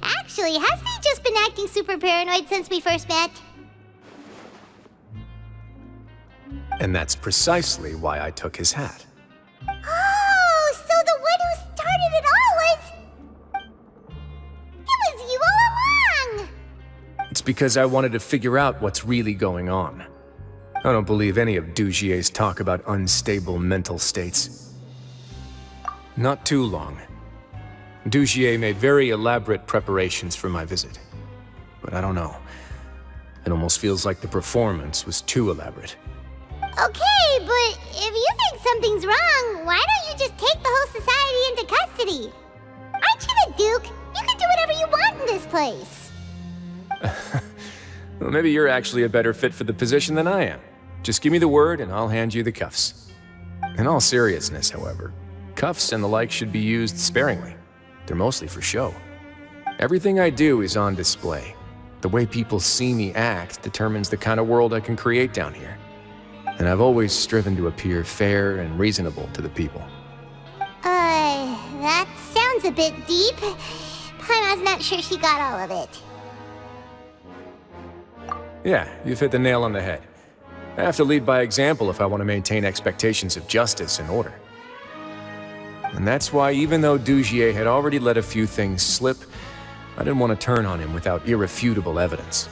Speaker 2: Actually, hasn't he just been acting super paranoid since we first met?
Speaker 6: And that's precisely why I took his hat.
Speaker 2: Oh, so the one who started it all was... It was you all along!
Speaker 6: It's because I wanted to figure out what's really going on. I don't believe any of Dougier's talk about unstable mental states. Not too long. Dougier made very elaborate preparations for my visit. But I don't know. It almost feels like the performance was too elaborate.
Speaker 2: Okay, but if you think something's wrong, why don't you just take the whole society into custody? Aren't you the Duke? You can do whatever you want in this place.
Speaker 6: Well, maybe you're actually a better fit for the position than I am. Just give me the word and I'll hand you the cuffs. In all seriousness, however, cuffs and the like should be used sparingly. They're mostly for show. Everything I do is on display. The way people see me act determines the kind of world I can create down here. And I've always striven to appear fair and reasonable to the people.
Speaker 2: That sounds a bit deep. Paimon's not sure she got all of it.
Speaker 6: Yeah, you've hit the nail on the head. I have to lead by example if I want to maintain expectations of justice and order. And that's why, even though Dougier had already let a few things slip, I didn't want to turn on him without irrefutable evidence.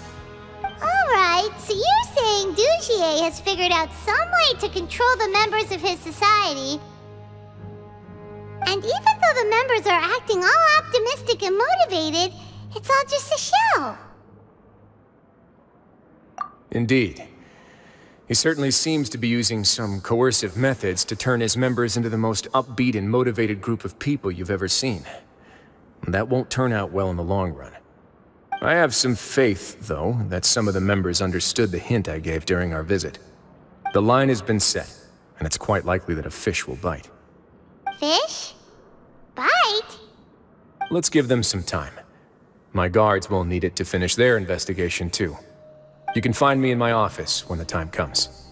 Speaker 2: Alright, so you're saying Dougier has figured out some way to control the members of his society. And even though the members are acting all optimistic and motivated, it's all just a show.
Speaker 6: Indeed. He certainly seems to be using some coercive methods to turn his members into the most upbeat and motivated group of people you've ever seen. And that won't turn out well in the long run. I have some faith, though, that some of the members understood the hint I gave during our visit. The line has been set, and it's quite likely that a fish will bite.
Speaker 2: Fish? Bite?
Speaker 6: Let's give them some time. My guards will need it to finish their investigation, too. You can find me in my office when the time comes.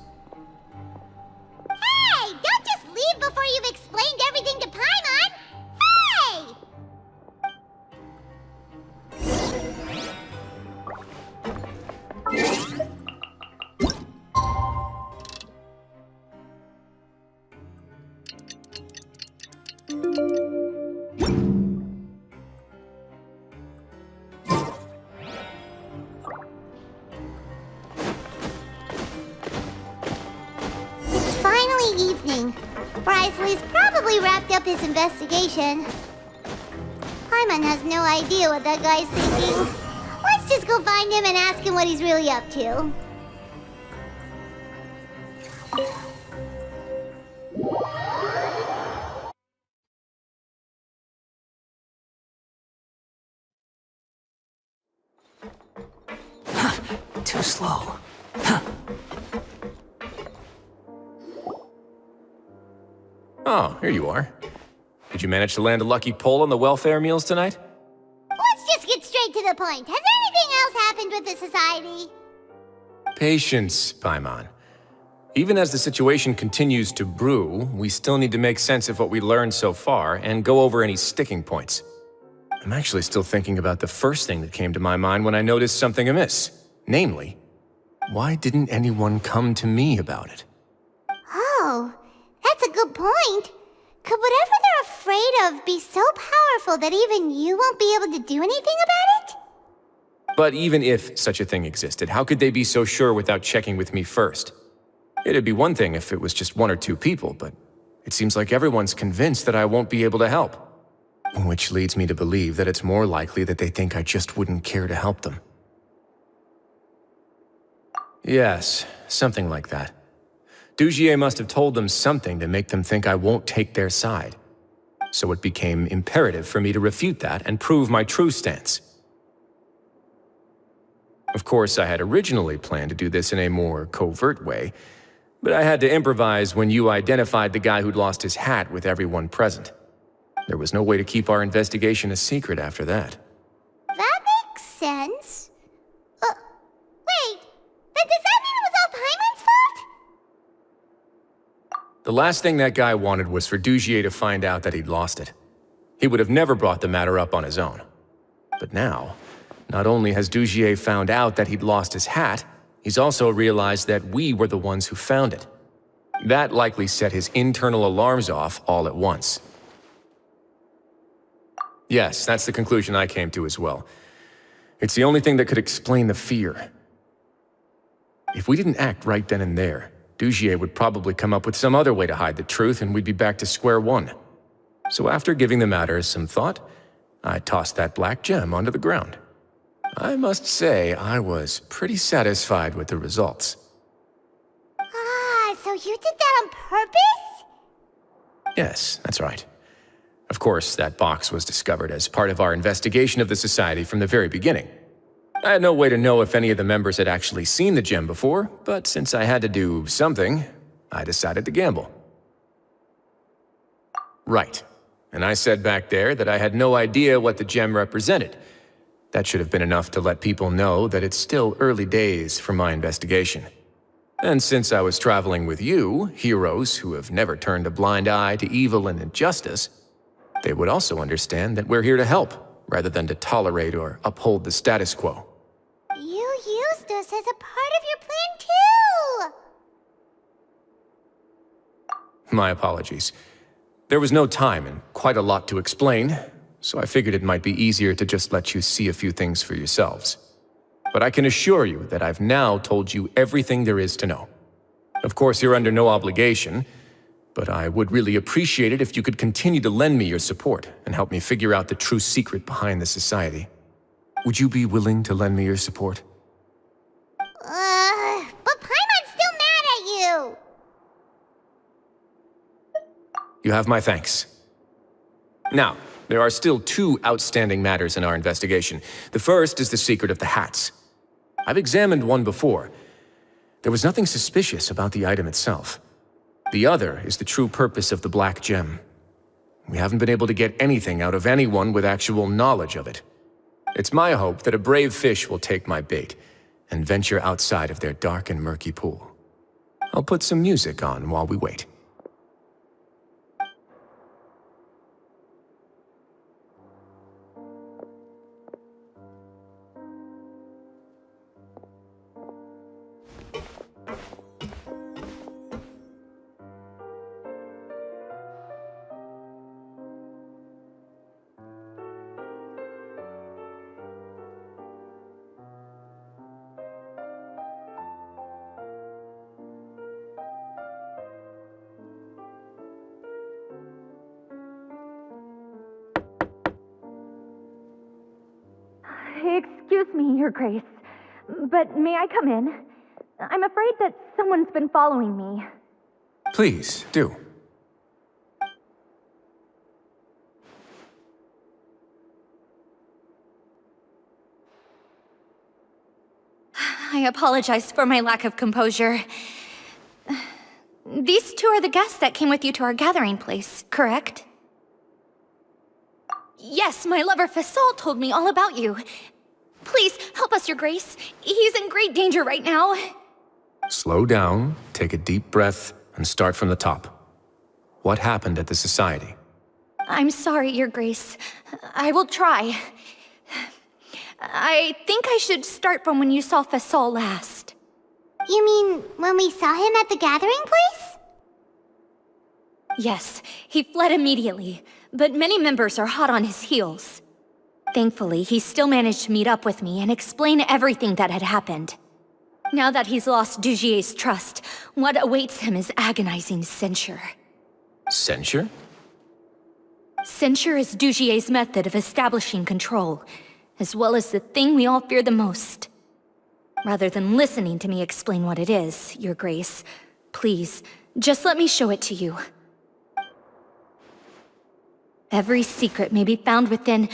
Speaker 2: Hey! Don't just leave before you've explained everything to Paimon! Hey! It's finally evening. Wriothesley's probably wrapped up his investigation. Paimon has no idea what that guy's thinking. Let's just go find him and ask him what he's really up to.
Speaker 1: Too slow.
Speaker 6: Oh, here you are. Did you manage to land a lucky pull on the welfare meals tonight?
Speaker 2: Let's just get straight to the point. Has anything else happened with the society?
Speaker 6: Patience, Paimon. Even as the situation continues to brew, we still need to make sense of what we learned so far and go over any sticking points. I'm actually still thinking about the first thing that came to my mind when I noticed something amiss. Namely, why didn't anyone come to me about it?
Speaker 2: Oh, that's a good point. Could whatever they're afraid of be so powerful that even you won't be able to do anything about it?
Speaker 6: But even if such a thing existed, how could they be so sure without checking with me first? It'd be one thing if it was just one or two people, but it seems like everyone's convinced that I won't be able to help. Which leads me to believe that it's more likely that they think I just wouldn't care to help them. Yes, something like that. Dougier must have told them something to make them think I won't take their side. So it became imperative for me to refute that and prove my true stance. Of course, I had originally planned to do this in a more covert way, but I had to improvise when you identified the guy who'd lost his hat with everyone present. There was no way to keep our investigation a secret after that.
Speaker 2: That makes sense. Wait, then does that mean it was all Paimon's fault?
Speaker 6: The last thing that guy wanted was for Dougier to find out that he'd lost it. He would have never brought the matter up on his own. But now, not only has Dougier found out that he'd lost his hat, he's also realized that we were the ones who found it. That likely set his internal alarms off all at once. Yes, that's the conclusion I came to as well. It's the only thing that could explain the fear. If we didn't act right then and there, Dougier would probably come up with some other way to hide the truth and we'd be back to square one. So after giving the matter some thought, I tossed that black gem onto the ground. I must say, I was pretty satisfied with the results.
Speaker 2: Ah, so you did that on purpose?
Speaker 6: Yes, that's right. Of course, that box was discovered as part of our investigation of the Society from the very beginning. I had no way to know if any of the members had actually seen the gem before, but since I had to do something, I decided to gamble. Right. And I said back there that I had no idea what the gem represented. That should have been enough to let people know that it's still early days for my investigation. And since I was traveling with you, heroes who have never turned a blind eye to evil and injustice, they would also understand that we're here to help, rather than to tolerate or uphold the status quo.
Speaker 2: You used us as a part of your plan too!
Speaker 6: My apologies. There was no time and quite a lot to explain, so I figured it might be easier to just let you see a few things for yourselves. But I can assure you that I've now told you everything there is to know. Of course, you're under no obligation, but I would really appreciate it if you could continue to lend me your support and help me figure out the true secret behind the Society. Would you be willing to lend me your support?
Speaker 2: But Paimon's still mad at you!
Speaker 6: You have my thanks. Now, there are still two outstanding matters in our investigation. The first is the secret of the hats. I've examined one before. There was nothing suspicious about the item itself. The other is the true purpose of the black gem. We haven't been able to get anything out of anyone with actual knowledge of it. It's my hope that a brave fish will take my bait and venture outside of their dark and murky pool. I'll put some music on while we wait.
Speaker 13: Excuse me, Your Grace, but may I come in? I'm afraid that someone's been following me.
Speaker 6: Please, do.
Speaker 13: I apologize for my lack of composure. These two are the guests that came with you to our gathering place, correct? Yes, my lover Fasol told me all about you. Please, help us, Your Grace. He's in great danger right now.
Speaker 6: Slow down, take a deep breath, and start from the top. What happened at the Society?
Speaker 13: I'm sorry, Your Grace. I will try. I think I should start from when you saw Fasol last.
Speaker 2: You mean when we saw him at the gathering place?
Speaker 13: Yes, he fled immediately, but many members are hot on his heels. Thankfully, he still managed to meet up with me and explain everything that had happened. Now that he's lost Dougier's trust, what awaits him is agonizing censure.
Speaker 6: Censure?
Speaker 13: Censure is Dougier's method of establishing control, as well as the thing we all fear the most. Rather than listening to me explain what it is, Your Grace, please, just let me show it to you. Every secret may be found within...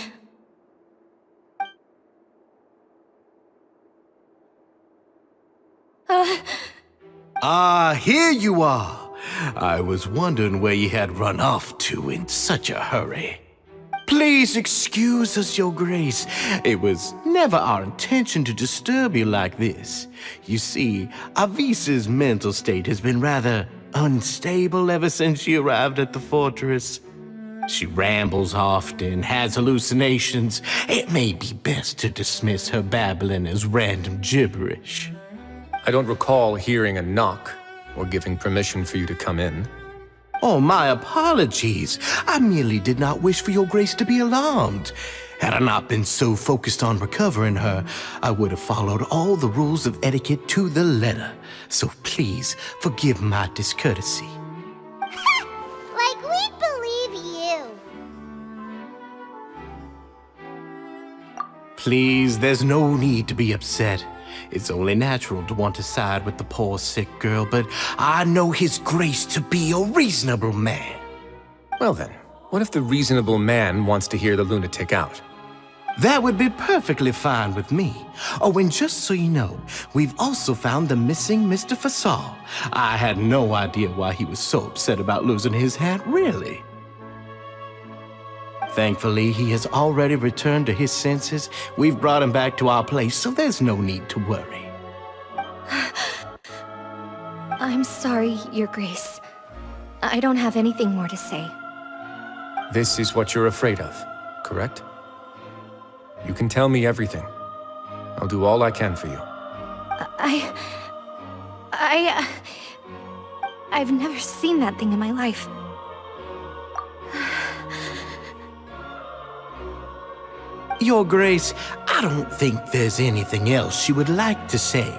Speaker 12: Here you are. I was wondering where you had run off to in such a hurry. Please excuse us, Your Grace. It was never our intention to disturb you like this. You see, Avisa's mental state has been rather unstable ever since she arrived at the fortress. She rambles often, has hallucinations. It may be best to dismiss her babbling as random gibberish.
Speaker 6: I don't recall hearing a knock or giving permission for you to come in.
Speaker 12: Oh, my apologies. I merely did not wish for Your Grace to be alarmed. Had I not been so focused on recovering her, I would have followed all the rules of etiquette to the letter. So please, forgive my discourtesy.
Speaker 2: Like we'd believe you.
Speaker 12: Please, there's no need to be upset. It's only natural to want to side with the poor sick girl, but I know His Grace to be a reasonable man.
Speaker 6: Well then, what if the reasonable man wants to hear the lunatic out?
Speaker 12: That would be perfectly fine with me. Oh, and just so you know, we've also found the missing Mr. Fasol. I had no idea why he was so upset about losing his hat, really. Thankfully, he has already returned to his senses. We've brought him back to our place, so there's no need to worry.
Speaker 13: I'm sorry, Your Grace. I don't have anything more to say.
Speaker 6: This is what you're afraid of, correct? You can tell me everything. I'll do all I can for you.
Speaker 13: I've never seen that thing in my life.
Speaker 12: Your Grace, I don't think there's anything else she would like to say.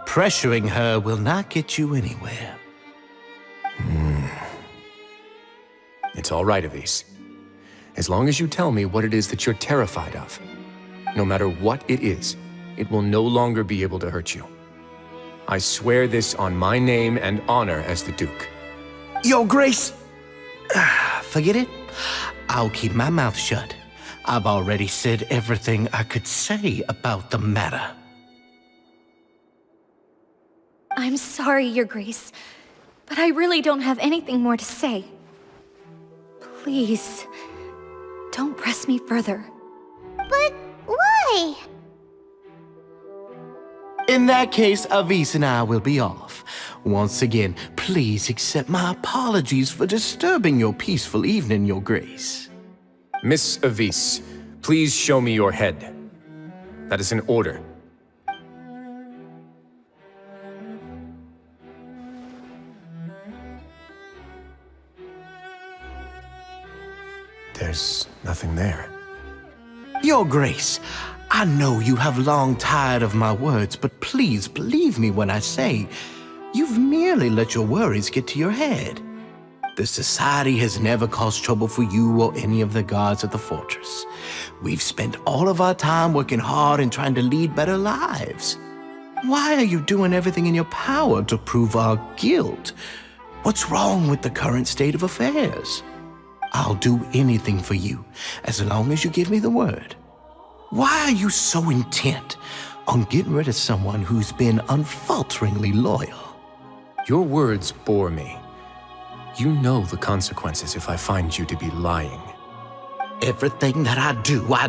Speaker 12: Pressuring her will not get you anywhere.
Speaker 6: It's all right, Avise. As long as you tell me what it is that you're terrified of. No matter what it is, it will no longer be able to hurt you. I swear this on my name and honor as the Duke.
Speaker 12: Your Grace, forget it. I'll keep my mouth shut. I've already said everything I could say about the matter.
Speaker 13: I'm sorry, Your Grace, but I really don't have anything more to say. Please, don't press me further.
Speaker 2: But why?
Speaker 12: In that case, Avis and I will be off. Once again, please accept my apologies for disturbing your peaceful evening, Your Grace.
Speaker 6: Miss Avis, please show me your head. That is an order. There's nothing there.
Speaker 12: Your Grace, I know you have long tired of my words, but please believe me when I say you've merely let your worries get to your head. The Society has never caused trouble for you or any of the guards at the fortress. We've spent all of our time working hard and trying to lead better lives. Why are you doing everything in your power to prove our guilt? What's wrong with the current state of affairs? I'll do anything for you, as long as you give me the word. Why are you so intent on getting rid of someone who's been unfalteringly loyal?
Speaker 6: Your words bore me. You know the consequences if I find you to be lying.
Speaker 12: Everything that I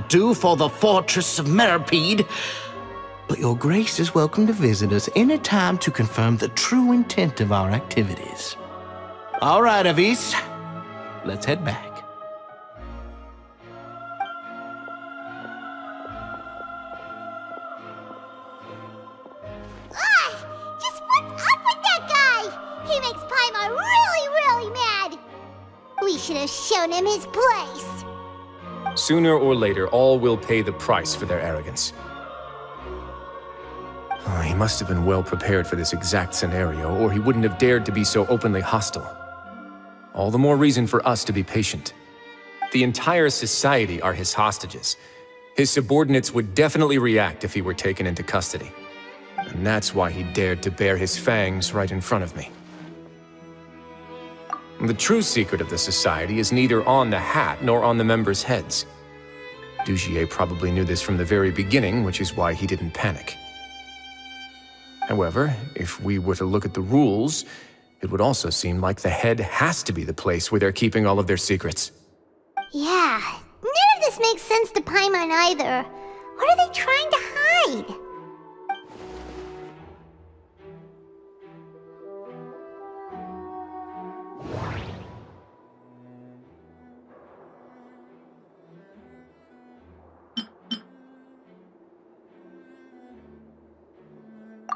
Speaker 12: do for the Fortress of Meripede. But Your Grace is welcome to visit us any time to confirm the true intent of our activities. All right, Avis. Let's head back.
Speaker 2: Just what's up with that guy? He makes Paimon really mad. We should have shown him his place.
Speaker 6: Sooner or later, all will pay the price for their arrogance. He must have been well prepared for this exact scenario, or he wouldn't have dared to be so openly hostile. All the more reason for us to be patient. The entire society are his hostages. His subordinates would definitely react if he were taken into custody. And that's why he dared to bare his fangs right in front of me. The true secret of the society is neither on the hat nor on the members' heads. Dougier probably knew this from the very beginning, which is why he didn't panic. However, if we were to look at the rules, it would also seem like the head has to be the place where they're keeping all of their secrets.
Speaker 2: Yeah, none of this makes sense to Paimon either. What are they trying to hide?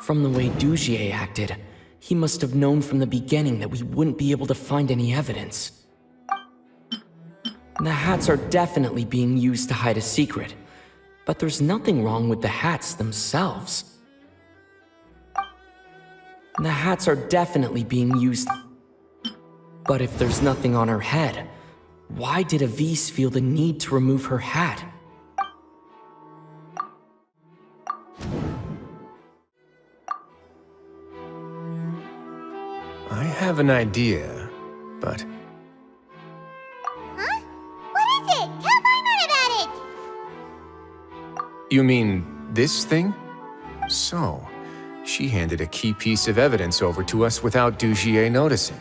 Speaker 14: From the way Dougier acted, he must have known from the beginning that we wouldn't be able to find any evidence. The hats are definitely being used to hide a secret, but there's nothing wrong with the hats themselves. The hats are definitely being used. But if there's nothing on her head, why did Avis feel the need to remove her hat?
Speaker 6: I have an idea, but...
Speaker 2: Huh? What is it? Tell Paimon about it!
Speaker 6: You mean this thing? So, she handed a key piece of evidence over to us without Dougier noticing.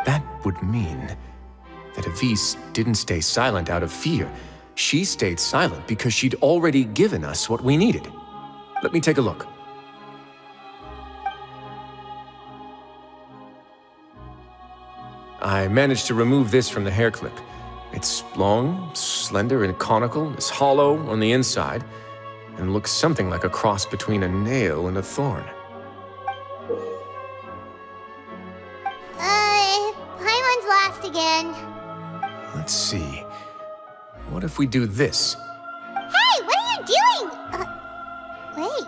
Speaker 6: That would mean that Avis didn't stay silent out of fear. She stayed silent because she'd already given us what we needed. Let me take a look. I managed to remove this from the hair clip. It's long, slender, and conical. It's hollow on the inside, and looks something like a cross between a nail and a thorn.
Speaker 2: Paimon's last again.
Speaker 6: Let's see. What if we do this?
Speaker 2: Hey, what are you doing? Wait.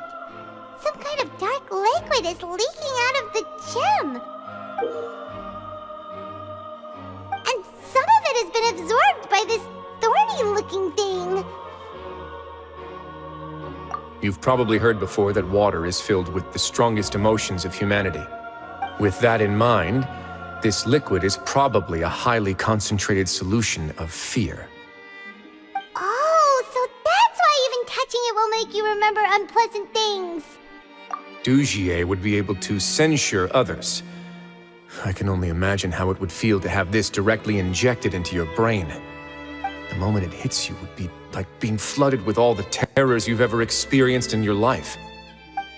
Speaker 2: Some kind of dark liquid is leaking out of the gem. And some of it has been absorbed by this thorny-looking thing.
Speaker 6: You've probably heard before that water is filled with the strongest emotions of humanity. With that in mind, this liquid is probably a highly concentrated solution of fear.
Speaker 2: Oh, so that's why even touching it will make you remember unpleasant things.
Speaker 6: Dougier would be able to censure others. I can only imagine how it would feel to have this directly injected into your brain. The moment it hits you would be like being flooded with all the terrors you've ever experienced in your life.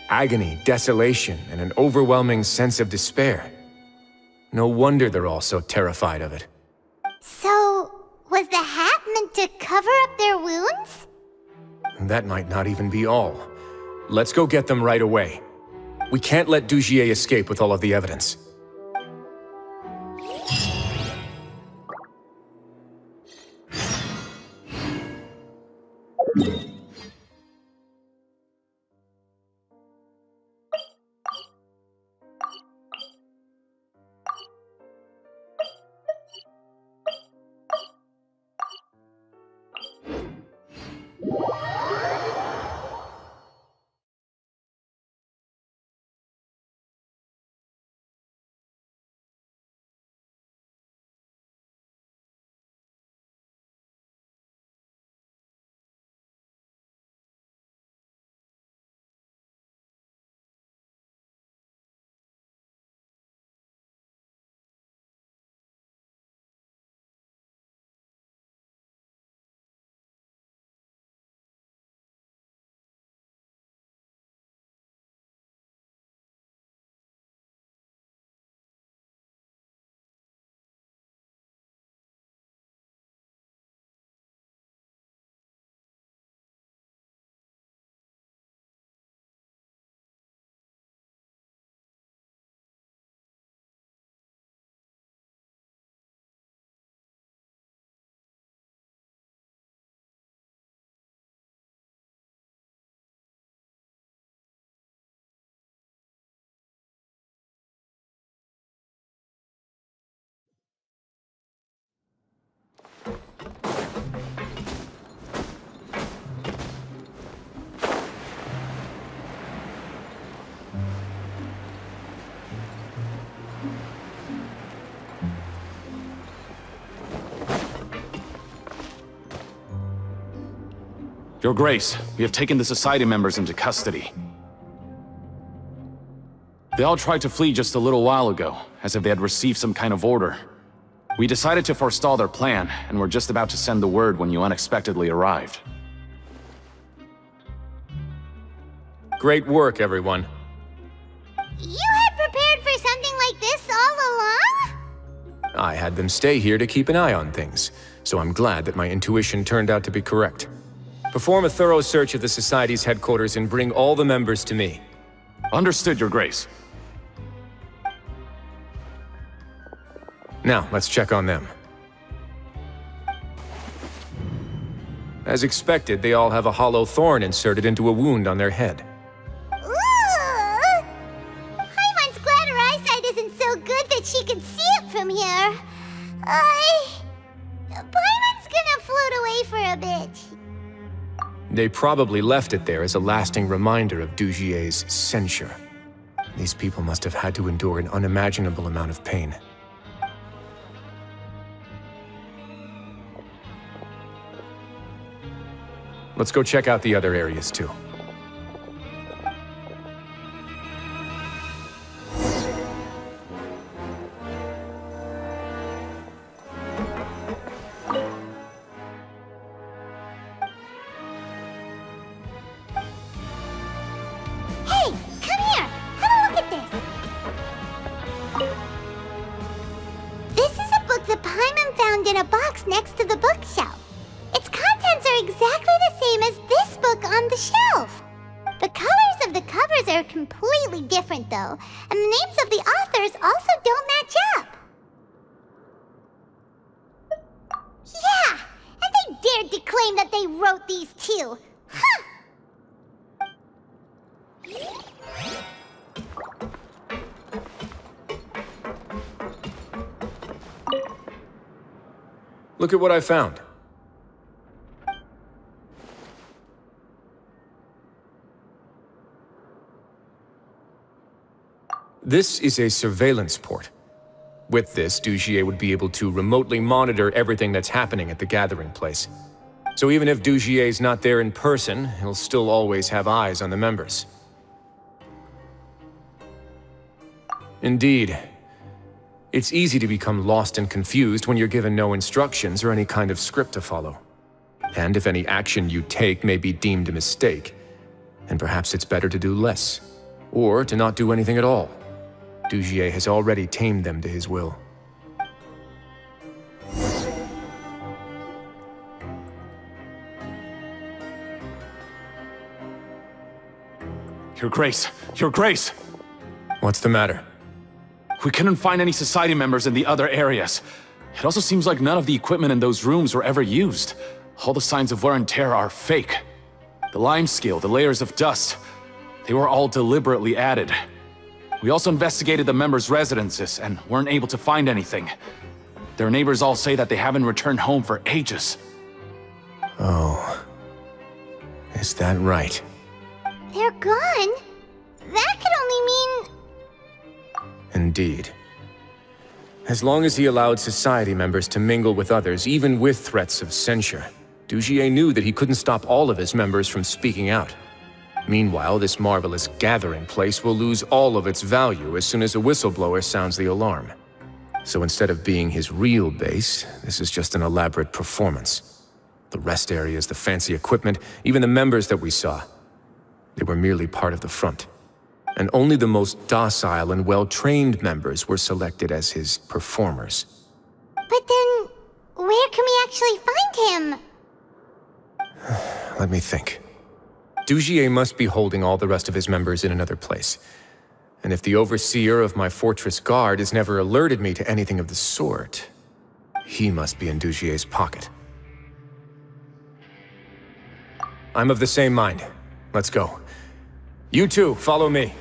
Speaker 6: Agony, desolation, and an overwhelming sense of despair. No wonder they're all so terrified of it.
Speaker 2: So, was the hat meant to cover up their wounds?
Speaker 6: That might not even be all. Let's go get them right away. We can't let Dougier escape with all of the evidence.
Speaker 15: Your Grace, we have taken the Society members into custody. They all tried to flee just a little while ago, as if they had received some kind of order. We decided to forestall their plan, and were just about to send the word when you unexpectedly arrived.
Speaker 6: Great work, everyone.
Speaker 2: You had prepared for something like this all along?
Speaker 6: I had them stay here to keep an eye on things, so I'm glad that my intuition turned out to be correct. Perform a thorough search of the Society's headquarters and bring all the members to me.
Speaker 15: Understood, Your Grace.
Speaker 6: Now, let's check on them. As expected, they all have a hollow thorn inserted into a wound on their head.
Speaker 2: Ooh! Paimon's glad her eyesight isn't so good that she can see it from here. Paimon's gonna float away for a bit.
Speaker 6: They probably left it there as a lasting reminder of Dougier's censure. These people must have had to endure an unimaginable amount of pain. Let's go check out the other areas, too.
Speaker 2: Hey, come here! Have a look at this! This is a book that Paimon found in a box next to the bookshelf. Its contents are exactly the same as this book on the shelf. The colors of the covers are completely different, though, and the names of the authors also don't match up. Yeah, and they dared to claim that they wrote these too. Huh!
Speaker 6: Look at what I found. This is a surveillance port. With this, Dougier would be able to remotely monitor everything that's happening at the gathering place. So even if Dougier's not there in person, he'll still always have eyes on the members. Indeed. It's easy to become lost and confused when you're given no instructions or any kind of script to follow. And if any action you take may be deemed a mistake, then perhaps it's better to do less, or to not do anything at all. Dougier has already tamed them to his will.
Speaker 15: Your Grace! Your Grace!
Speaker 6: What's the matter?
Speaker 15: We couldn't find any Society members in the other areas. It also seems like none of the equipment in those rooms were ever used. All the signs of wear and tear are fake. The lime scale, the layers of dust, they were all deliberately added. We also investigated the members' residences and weren't able to find anything. Their neighbors all say that they haven't returned home for ages.
Speaker 6: Oh. Is that right?
Speaker 2: They're gone? That could only mean...
Speaker 6: Indeed. As long as he allowed Society members to mingle with others, even with threats of censure, Dougier knew that he couldn't stop all of his members from speaking out. Meanwhile, this marvelous gathering place will lose all of its value as soon as a whistleblower sounds the alarm. So instead of being his real base, this is just an elaborate performance. The rest areas, the fancy equipment, even the members that we saw, they were merely part of the front. And only the most docile and well-trained members were selected as his performers.
Speaker 2: But then, where can we actually find him?
Speaker 6: Let me think. Dougier must be holding all the rest of his members in another place. And if the overseer of my fortress guard has never alerted me to anything of the sort, he must be in Dougier's pocket. I'm of the same mind. Let's go. You two, follow me.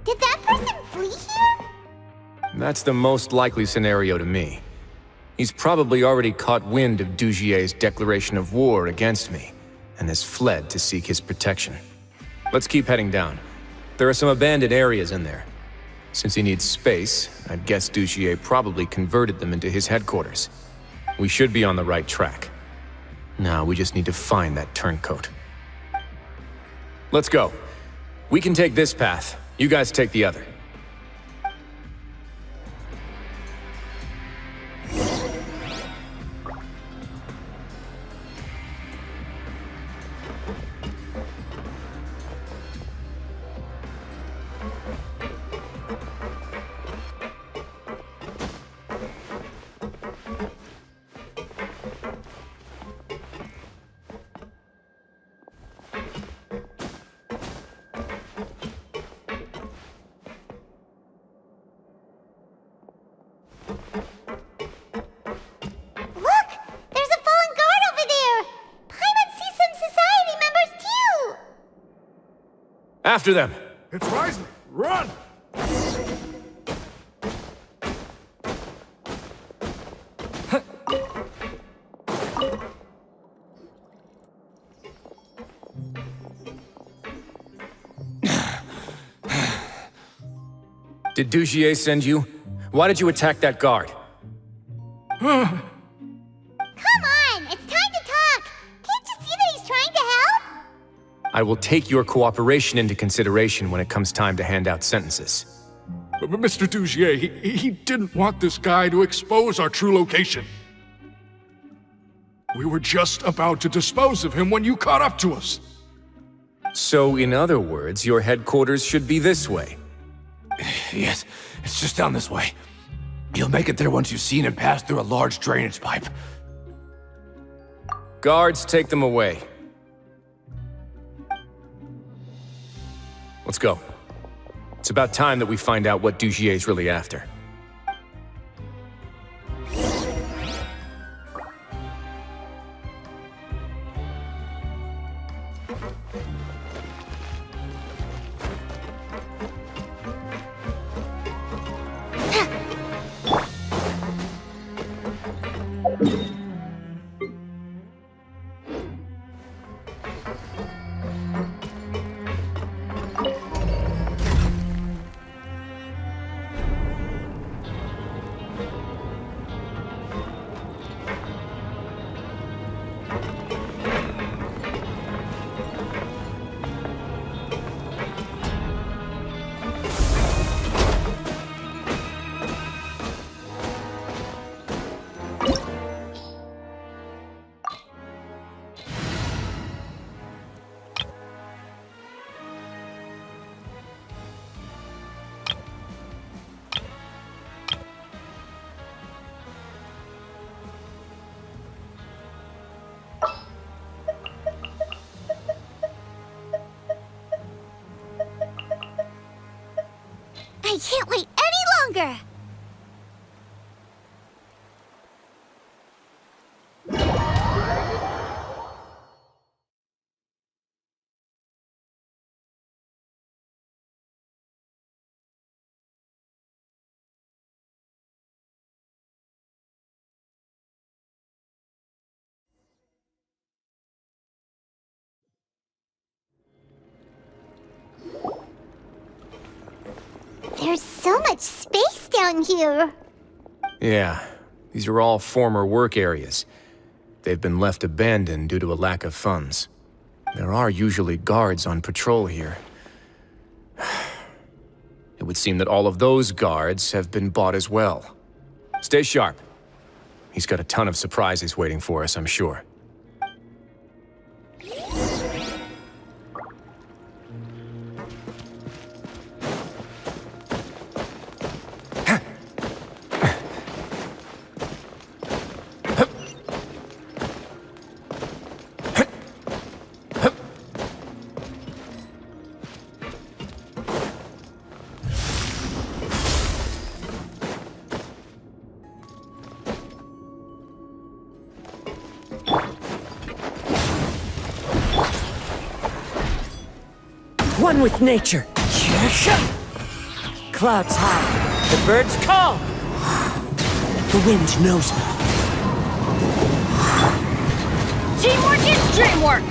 Speaker 2: Did that person flee here?
Speaker 6: That's the most likely scenario to me. He's probably already caught wind of Dougier's declaration of war against me, and has fled to seek his protection. Let's keep heading down. There are some abandoned areas in there. Since he needs space, I'd guess Dougier probably converted them into his headquarters. We should be on the right track. Now we just need to find that turncoat. Let's go. We can take this path. You guys take the other. After them!
Speaker 10: It's Wriothesley! Run!
Speaker 6: Did Dougier send you? Why did you attack that guard?
Speaker 2: Come on! It's time to talk! Can't you see that he's trying to help?
Speaker 6: I will take your cooperation into consideration when it comes time to hand out sentences.
Speaker 10: But Mr. Dougier, he didn't want this guy to expose our true location. We were just about to dispose of him when you caught up to us.
Speaker 6: So, in other words, your headquarters should be this way.
Speaker 3: Yes, it's just down this way. You'll make it there once you've seen him pass through a large drainage pipe.
Speaker 6: Guards, take them away. Let's go. It's about time that we find out what Dougier's really after.
Speaker 2: I can't wait any longer! There's so much space down here.
Speaker 6: Yeah, these are all former work areas. They've been left abandoned due to a lack of funds. There are usually guards on patrol here. It would seem that all of those guards have been bought as well. Stay sharp. He's got a ton of surprises waiting for us, I'm sure.
Speaker 16: One with nature. Clouds high, the birds call. The wind knows me.
Speaker 9: Teamwork is dreamwork!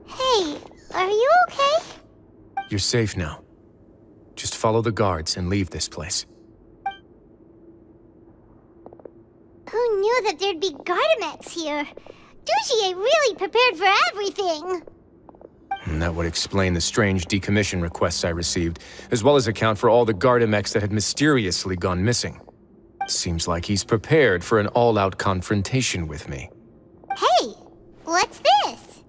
Speaker 2: Hey, are you okay?
Speaker 6: You're safe now. Just follow the guards and leave this place.
Speaker 2: Who knew that there'd be Gardamex here? Dougier really prepared for everything.
Speaker 6: And that would explain the strange decommission requests I received, as well as account for all the Gardamex that had mysteriously gone missing. Seems like he's prepared for an all-out confrontation with me.
Speaker 2: Hey, what's this?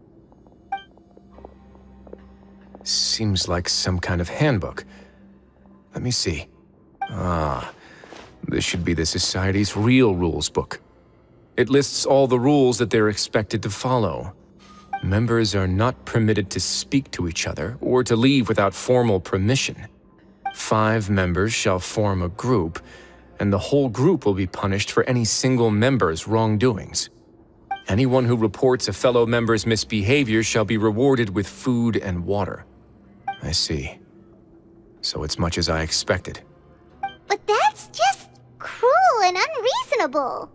Speaker 6: Seems like some kind of handbook. Let me see. Ah, this should be the Society's real rules book. It lists all the rules that they're expected to follow. Members are not permitted to speak to each other or to leave without formal permission. 5 members shall form a group, and the whole group will be punished for any single member's wrongdoings. Anyone who reports a fellow member's misbehavior shall be rewarded with food and water. I see. So it's much as I expected.
Speaker 2: But that's just cruel and unreasonable.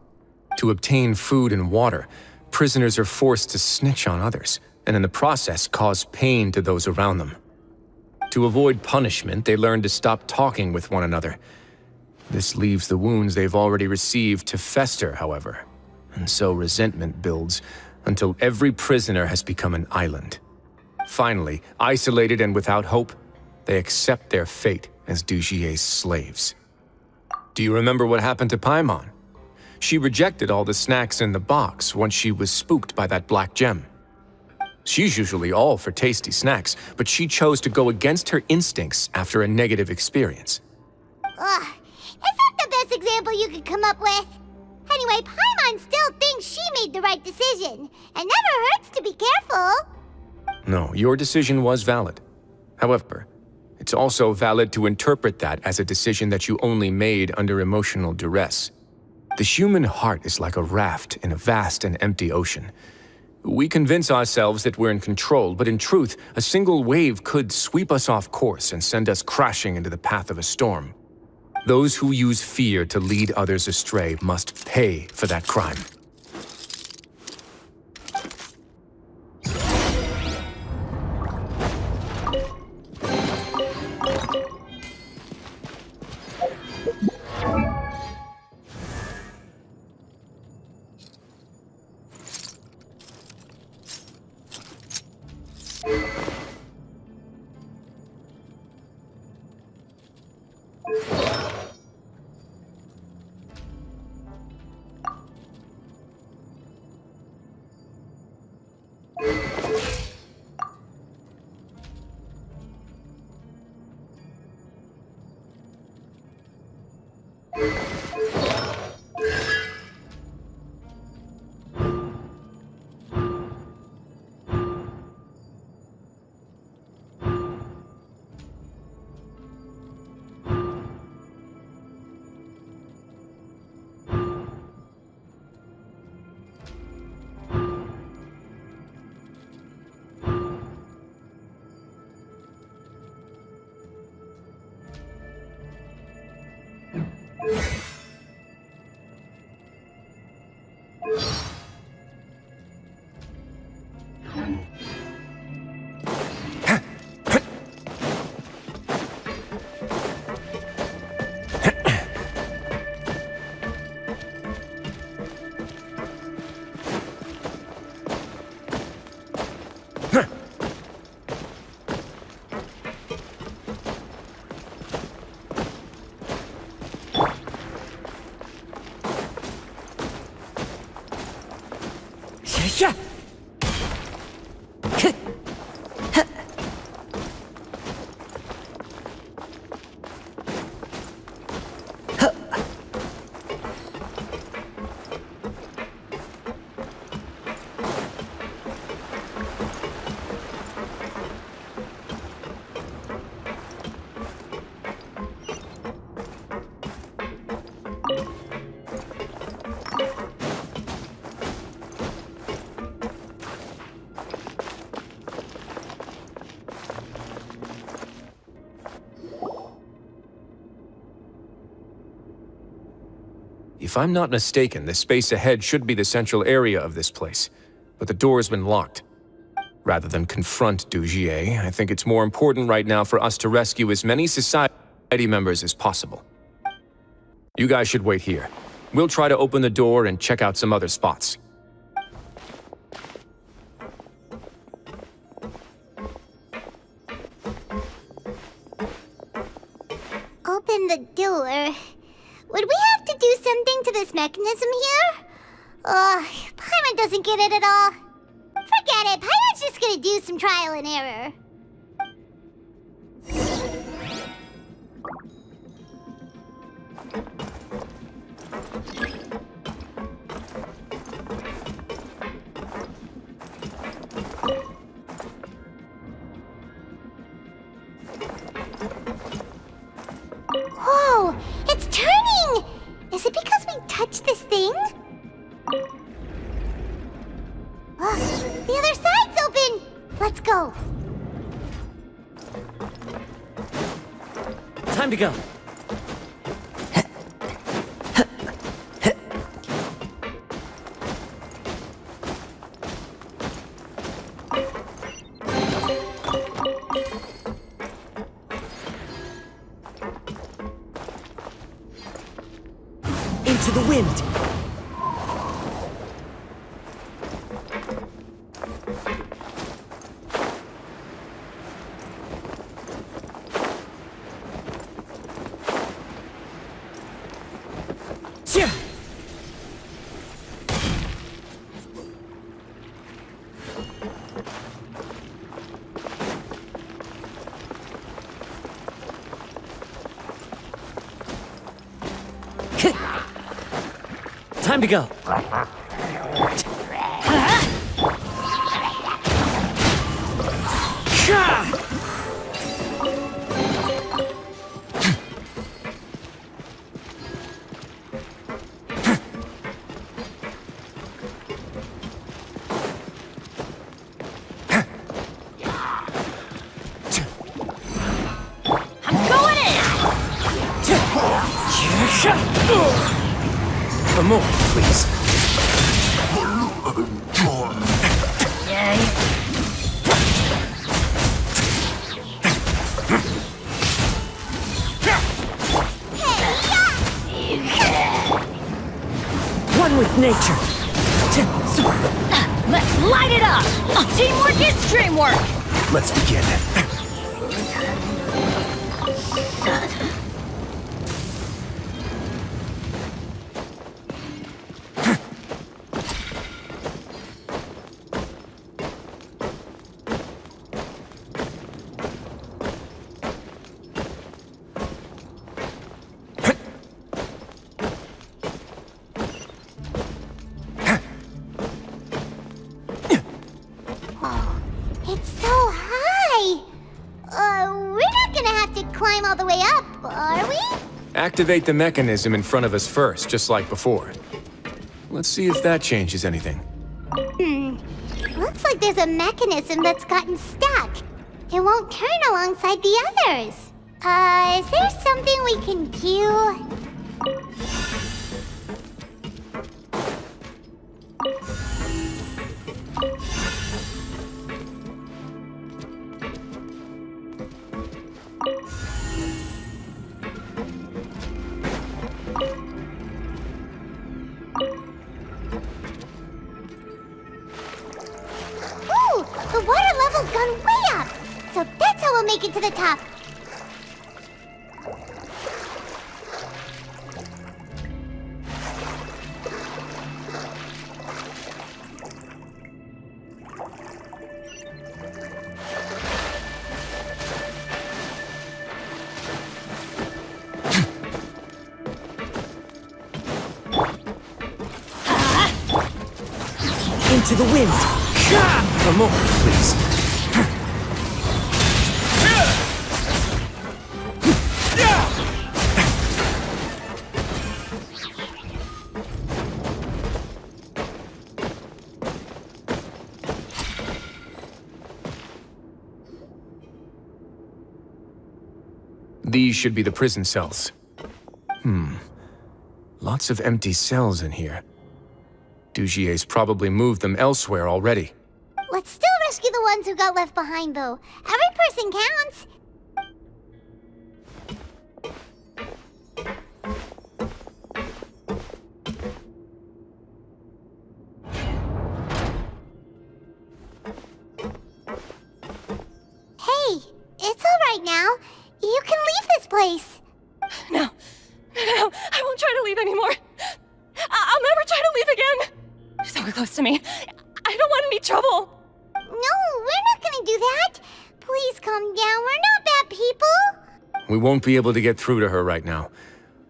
Speaker 6: To obtain food and water, prisoners are forced to snitch on others, and in the process cause pain to those around them. To avoid punishment, they learn to stop talking with one another. This leaves the wounds they've already received to fester, however, and so resentment builds until every prisoner has become an island. Finally, isolated and without hope, they accept their fate as Dougier's slaves. Do you remember what happened to Paimon? She rejected all the snacks in the box once she was spooked by that black gem. She's usually all for tasty snacks, but she chose to go against her instincts after a negative experience.
Speaker 2: Ugh, is that the best example you could come up with? Anyway, Paimon still thinks she made the right decision. It never hurts to be careful.
Speaker 6: No, your decision was valid. However, it's also valid to interpret that as a decision that you only made under emotional duress. The human heart is like a raft in a vast and empty ocean. We convince ourselves that we're in control, but in truth, a single wave could sweep us off course and send us crashing into the path of a storm. Those who use fear to lead others astray must pay for that crime. If I'm not mistaken, the space ahead should be the central area of this place, but the door's been locked. Rather than confront Dougier, I think it's more important right now for us to rescue as many society members as possible. You guys should wait here. We'll try to open the door and check out some other spots.
Speaker 2: Open the door. Would we have to do something to this mechanism here? Paimon doesn't get it at all. Forget it, Paimon's just gonna do some trial and error. Whoa, it's turning! Is it because we touched this thing? The other side's open! Let's go.
Speaker 16: Time to go. Into the wind. Time to go.
Speaker 2: I'm going in!
Speaker 6: Come on, please.
Speaker 16: One with nature.
Speaker 13: Let's light it up! Teamwork is dreamwork!
Speaker 6: Let's begin.
Speaker 2: It's so high! We're not gonna have to climb all the way up, are we?
Speaker 6: Activate the mechanism in front of us first, just like before. Let's see if that changes anything.
Speaker 2: Looks like there's a mechanism that's gotten stuck. It won't turn alongside the others. Is there something we can do? Ooh, the water level's gone way up. So that's how we'll make it to the top.
Speaker 16: Into the wind!
Speaker 6: Come on, please. These should be the prison cells. Lots of empty cells in here. Dougier's probably moved them elsewhere already.
Speaker 2: Let's still rescue the ones who got left behind, though. Every person counts. Hey, it's all right now. You can leave this place.
Speaker 8: No, I won't try to leave anymore. I'll never try to leave again. You're so close to me. I don't want any trouble.
Speaker 2: No, we're not gonna do that. Please calm down. We're not bad people.
Speaker 6: We won't be able to get through to her right now.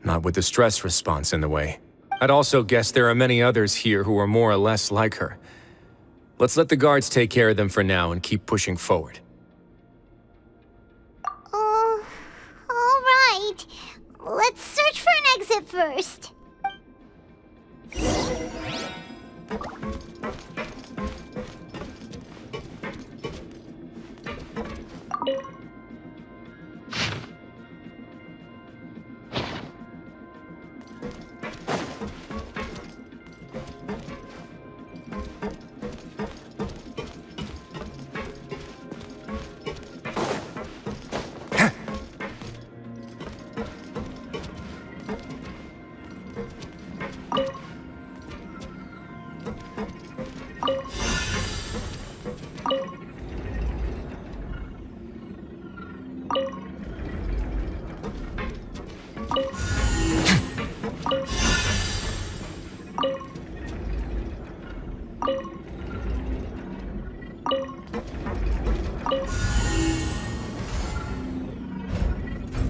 Speaker 6: Not with the stress response in the way. I'd also guess there are many others here who are more or less like her. Let's let the guards take care of them for now and keep pushing forward.
Speaker 2: All right. Let's search for an exit first.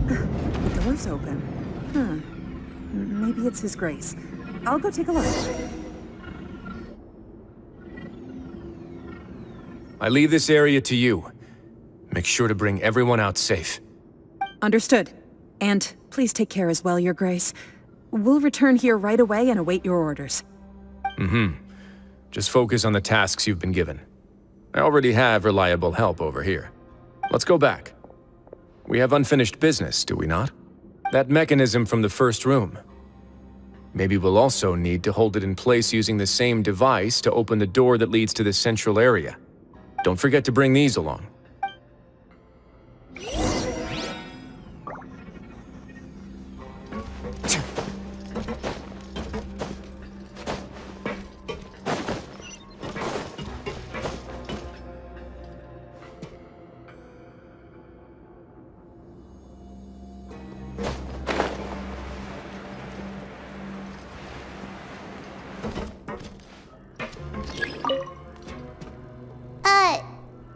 Speaker 17: The door's open. Maybe it's His Grace. I'll go take a look.
Speaker 6: I leave this area to you. Make sure to bring everyone out safe.
Speaker 17: Understood. And please take care as well, Your Grace. We'll return here right away and await your orders.
Speaker 6: Just focus on the tasks you've been given. I already have reliable help over here. Let's go back. We have unfinished business, do we not? That mechanism from the first room. Maybe we'll also need to hold it in place using the same device to open the door that leads to the central area. Don't forget to bring these along.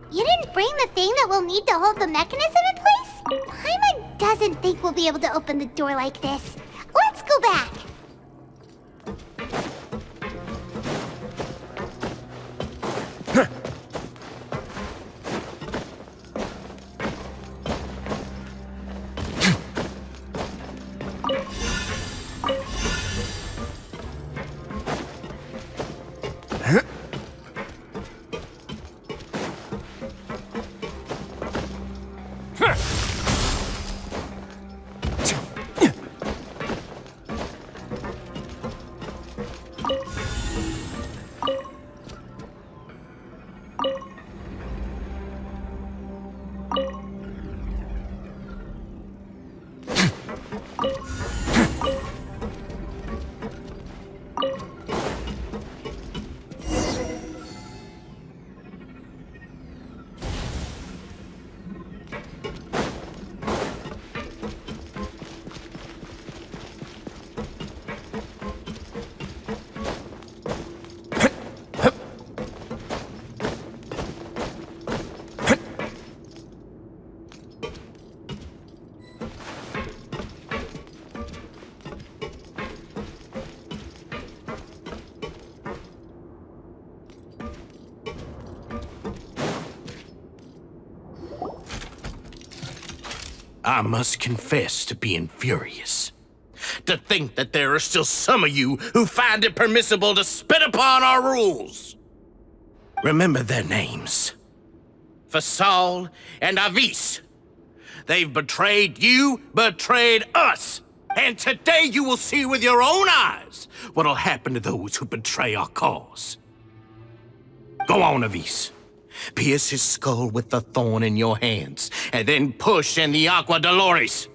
Speaker 2: You didn't bring the thing that we'll need to hold the mechanism in place? Paimon doesn't think we'll be able to open the door like this. Let's go back.
Speaker 12: I must confess to being furious. To think that there are still some of you who find it permissible to spit upon our rules. Remember their names. Fasal and Avis. They've betrayed you, betrayed us. And today you will see with your own eyes what'll happen to those who betray our cause. Go on, Avis. Pierce his skull with the thorn in your hands, and then push in the Aqua Dolores.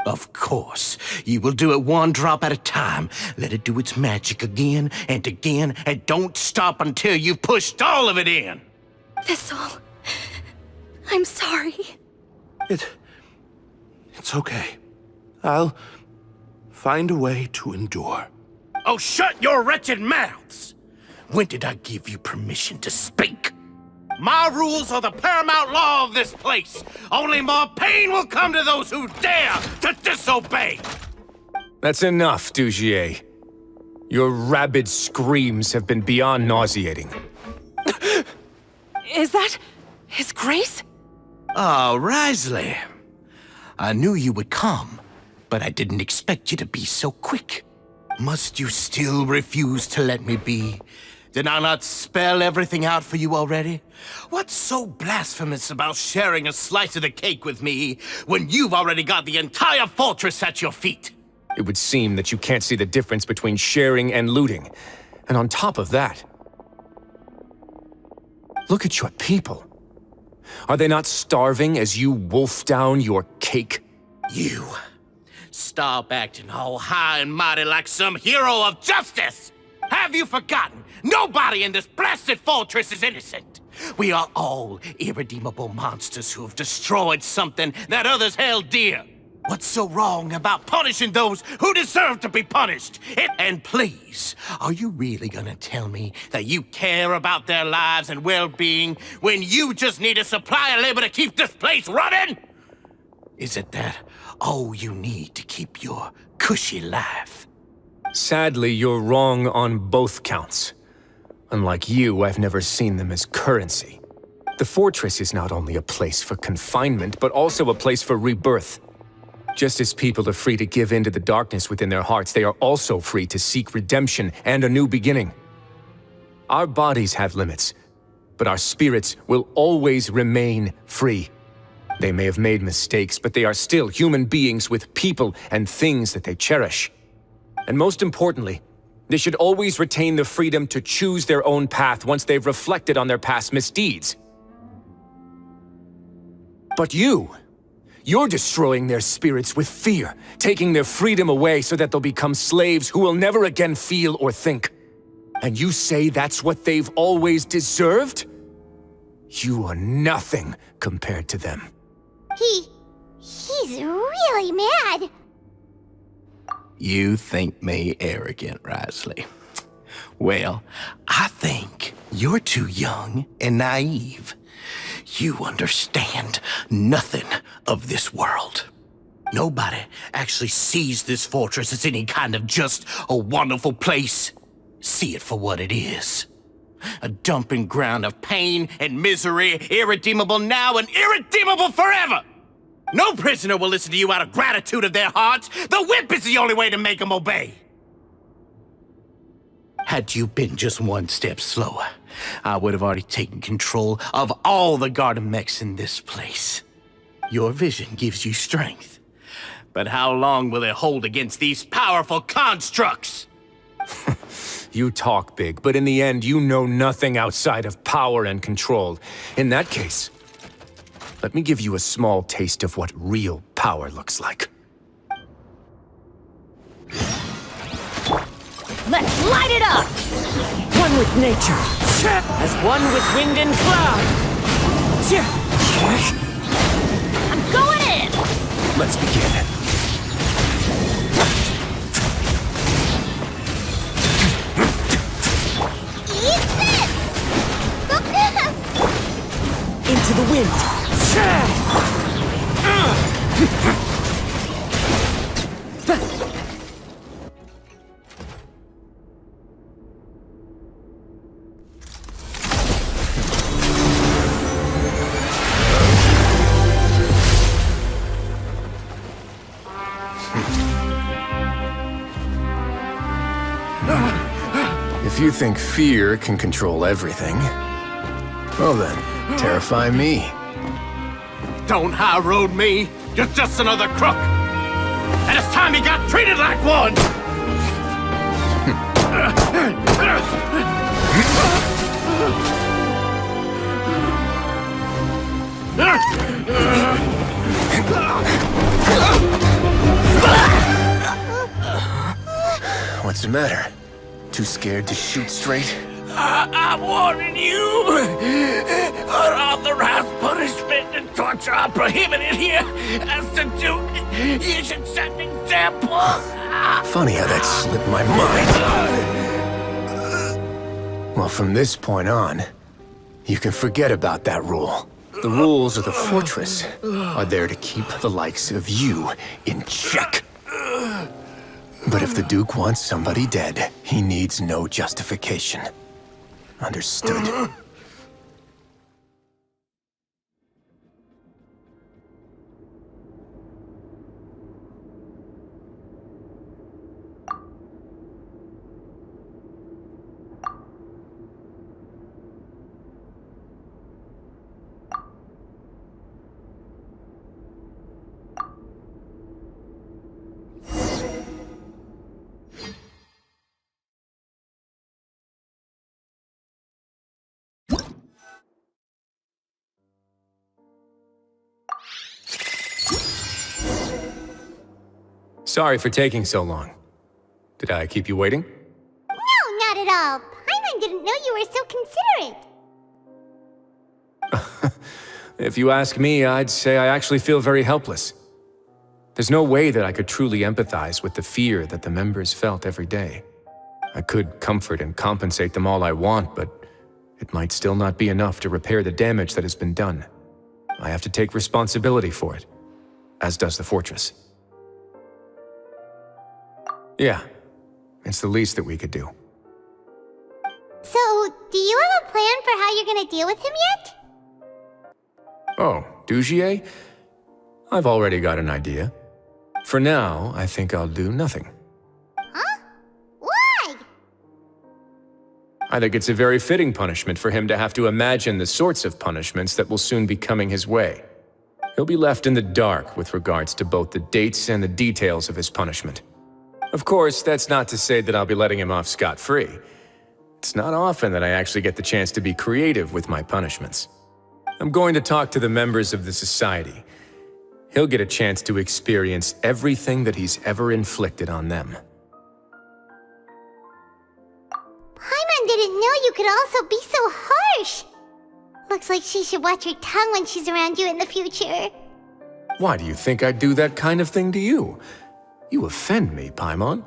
Speaker 12: Of course, you will do it one drop at a time. Let it do its magic again, and don't stop until you've pushed all of it in.
Speaker 13: Thistle, I'm sorry.
Speaker 5: It's okay. I'll find a way to endure.
Speaker 12: Oh, shut your wretched mouths! When did I give you permission to speak? My rules are the paramount law of this place. Only more pain will come to those who dare to disobey.
Speaker 6: That's enough, Dougier. Your rabid screams have been beyond nauseating.
Speaker 17: Is that His Grace?
Speaker 12: Oh, Wriothesley. I knew you would come, but I didn't expect you to be so quick. Must you still refuse to let me be? Did I not spell everything out for you already? What's so blasphemous about sharing a slice of the cake with me when you've already got the entire fortress at your feet?
Speaker 6: It would seem that you can't see the difference between sharing and looting. And on top of that, look at your people. Are they not starving as you wolf down your cake?
Speaker 12: You. Stop acting all high and mighty like some hero of justice! Have you forgotten? Nobody in this blasted fortress is innocent. We are all irredeemable monsters who have destroyed something that others held dear. What's so wrong about punishing those who deserve to be punished? And please, are you really gonna tell me that you care about their lives and well-being when you just need a supply of labor to keep this place running? Is it that all you need to keep your cushy life?
Speaker 6: Sadly, you're wrong on both counts. Unlike you, I've never seen them as currency. The fortress is not only a place for confinement, but also a place for rebirth. Just as people are free to give in to the darkness within their hearts, they are also free to seek redemption and a new beginning. Our bodies have limits, but our spirits will always remain free. They may have made mistakes, but they are still human beings with people and things that they cherish. And most importantly, they should always retain the freedom to choose their own path once they've reflected on their past misdeeds. But you're destroying their spirits with fear, taking their freedom away so that they'll become slaves who will never again feel or think. And you say that's what they've always deserved? You are nothing compared to them.
Speaker 2: He's really mad.
Speaker 12: You think me arrogant, Wriothesley. Well, I think you're too young and naive. You understand nothing of this world. Nobody actually sees this fortress as any kind of just a wonderful place. See it for what it is. A dumping ground of pain and misery, irredeemable now and irredeemable forever. No prisoner will listen to you out of gratitude of their hearts. The whip is the only way to make them obey. Had you been just one step slower, I would have already taken control of all the garden mechs in this place. Your vision gives you strength. But how long will it hold against these powerful constructs?
Speaker 6: You talk big, but in the end, you know nothing outside of power and control. In that case, let me give you a small taste of what real power looks like.
Speaker 16: Let's light it up! One with nature, as one with wind and cloud.
Speaker 13: I'm going in!
Speaker 6: Let's begin.
Speaker 16: Into the wind.
Speaker 6: If you think fear can control everything, well then, terrify me.
Speaker 12: Don't high road me. You're just another crook. And it's time you got treated like one.
Speaker 6: What's the matter? Too scared to shoot straight?
Speaker 12: I'm warning you. Unauthorized punishment and torture are prohibited here. As the Duke, you should set an example.
Speaker 6: Funny how that slipped my mind. Well, from this point on, you can forget about that rule. The rules of the fortress are there to keep the likes of you in check. But if the Duke wants somebody dead, he needs no justification. Understood. Sorry for taking so long. Did I keep you waiting?
Speaker 2: No, not at all. Paimon didn't know you were so considerate.
Speaker 6: If you ask me, I'd say I actually feel very helpless. There's no way that I could truly empathize with the fear that the members felt every day. I could comfort and compensate them all I want, but it might still not be enough to repair the damage that has been done. I have to take responsibility for it, as does the fortress. Yeah, it's the least that we could do.
Speaker 2: So, do you have a plan for how you're gonna deal with him yet?
Speaker 6: Oh, Dougier? I've already got an idea. For now, I think I'll do nothing.
Speaker 2: Huh? Why?
Speaker 6: I think it's a very fitting punishment for him to have to imagine the sorts of punishments that will soon be coming his way. He'll be left in the dark with regards to both the dates and the details of his punishment. Of course, that's not to say that I'll be letting him off scot-free. It's not often that I actually get the chance to be creative with my punishments. I'm going to talk to the members of the society. He'll get a chance to experience everything that he's ever inflicted on them.
Speaker 2: Paimon didn't know you could also be so harsh. Looks like she should watch her tongue when she's around you in the future.
Speaker 6: Why do you think I'd do that kind of thing to you? You offend me, Paimon.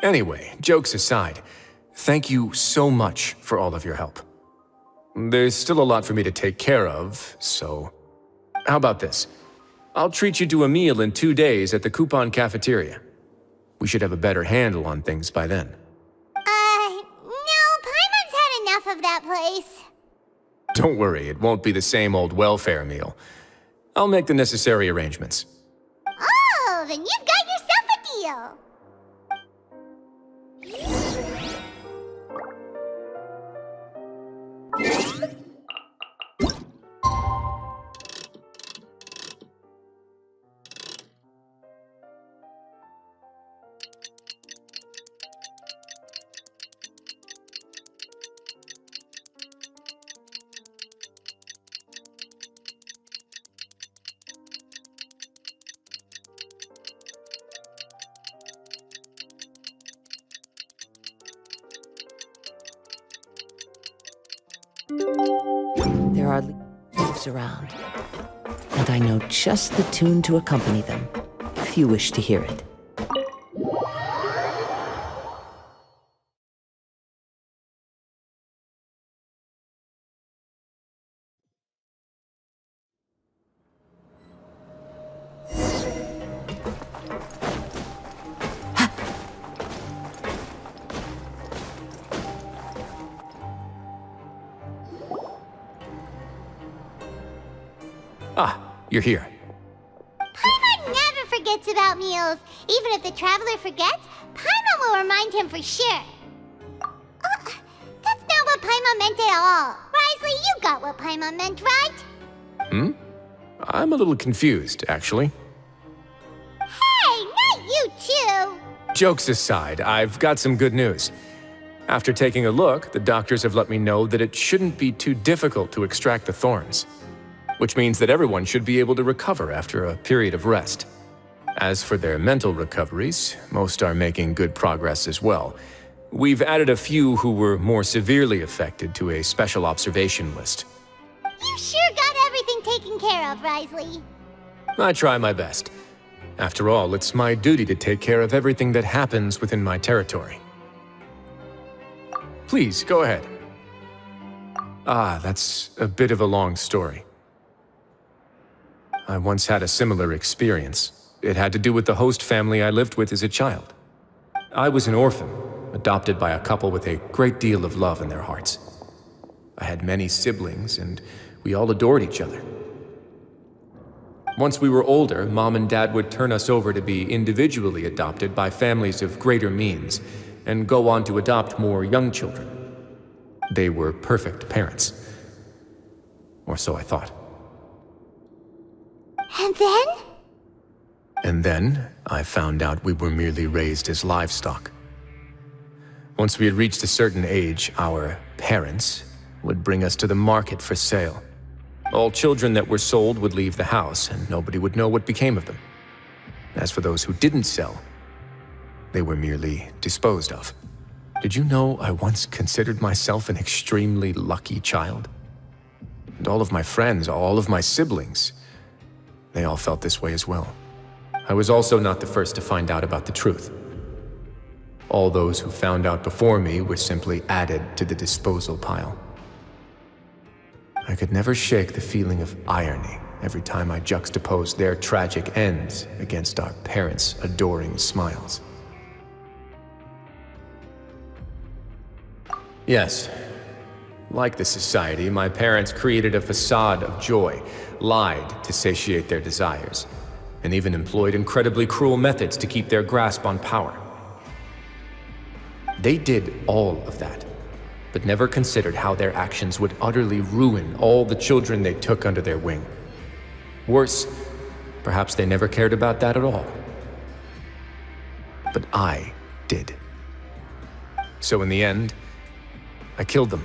Speaker 6: Anyway, jokes aside, thank you so much for all of your help. There's still a lot for me to take care of, so... How about this? I'll treat you to a meal in 2 days at the Coupon Cafeteria. We should have a better handle on things by then.
Speaker 2: No, Paimon's had enough of that place.
Speaker 6: Don't worry, it won't be the same old welfare meal. I'll make the necessary arrangements.
Speaker 2: Oh, then you've got yourself a deal.
Speaker 16: There are leaves around, and I know just the tune to accompany them, if you wish to hear it.
Speaker 6: Ah, you're here.
Speaker 2: Paimon never forgets about meals. Even if the traveler forgets, Paimon will remind him for sure. meant at all. Wriothesley, you got what Paimon meant, right?
Speaker 6: I'm a little confused, actually.
Speaker 2: Hey, not you too!
Speaker 6: Jokes aside, I've got some good news. After taking a look, the doctors have let me know that it shouldn't be too difficult to extract the thorns, which means that everyone should be able to recover after a period of rest. As for their mental recoveries, most are making good progress as well. We've added a few who were more severely affected to a special observation list.
Speaker 2: You sure got everything taken care of, Wriothesley.
Speaker 6: I try my best. After all, it's my duty to take care of everything that happens within my territory. Please, go ahead. That's a bit of a long story. I once had a similar experience. It had to do with the host family I lived with as a child. I was an orphan, adopted by a couple with a great deal of love in their hearts. I had many siblings, and we all adored each other. Once we were older, Mom and Dad would turn us over to be individually adopted by families of greater means, and go on to adopt more young children. They were perfect parents. Or so I thought.
Speaker 2: And then?
Speaker 6: And then, I found out we were merely raised as livestock. Once we had reached a certain age, our parents would bring us to the market for sale. All children that were sold would leave the house, and nobody would know what became of them. As for those who didn't sell, they were merely disposed of. Did you know I once considered myself an extremely lucky child? And all of my friends, all of my siblings, they all felt this way as well. I was also not the first to find out about the truth. All those who found out before me were simply added to the disposal pile. I could never shake the feeling of irony every time I juxtaposed their tragic ends against our parents' adoring smiles. Yes, like the society, my parents created a facade of joy, lied to satiate their desires, and even employed incredibly cruel methods to keep their grasp on power. They did all of that, but never considered how their actions would utterly ruin all the children they took under their wing. Worse, perhaps they never cared about that at all. But I did. So in the end, I killed them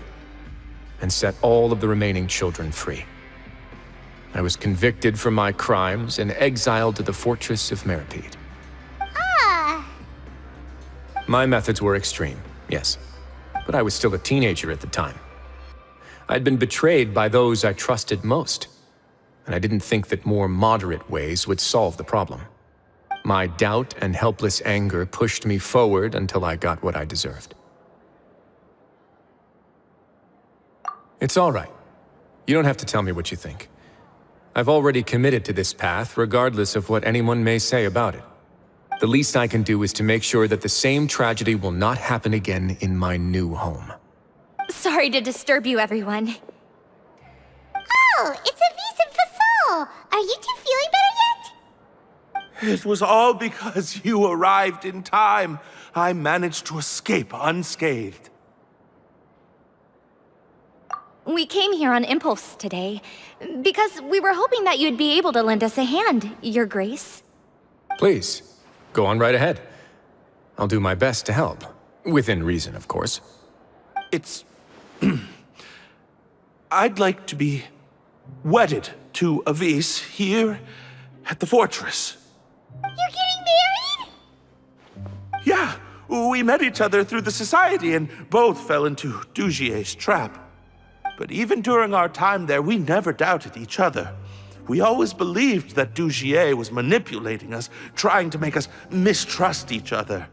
Speaker 6: and set all of the remaining children free. I was convicted for my crimes and exiled to the fortress of Meripede. My methods were extreme, yes, but I was still a teenager at the time. I'd been betrayed by those I trusted most, and I didn't think that more moderate ways would solve the problem. My doubt and helpless anger pushed me forward until I got what I deserved. It's all right. You don't have to tell me what you think. I've already committed to this path, regardless of what anyone may say about it. The least I can do is to make sure that the same tragedy will not happen again in my new home.
Speaker 13: Sorry to disturb you, everyone.
Speaker 2: Oh, it's Avis and Fasol! Are you two feeling better yet?
Speaker 5: It was all because you arrived in time. I managed to escape unscathed.
Speaker 13: We came here on impulse today, because we were hoping that you'd be able to lend us a hand, Your Grace.
Speaker 6: Please, go on right ahead. I'll do my best to help. Within reason, of course.
Speaker 5: It's... I'd like to be wedded to Avis here at the fortress.
Speaker 2: You're getting married?
Speaker 5: Yeah, we met each other through the society and both fell into Dougier's trap. But even during our time there, we never doubted each other. We always believed that Dougier was manipulating us, trying to make us mistrust each other.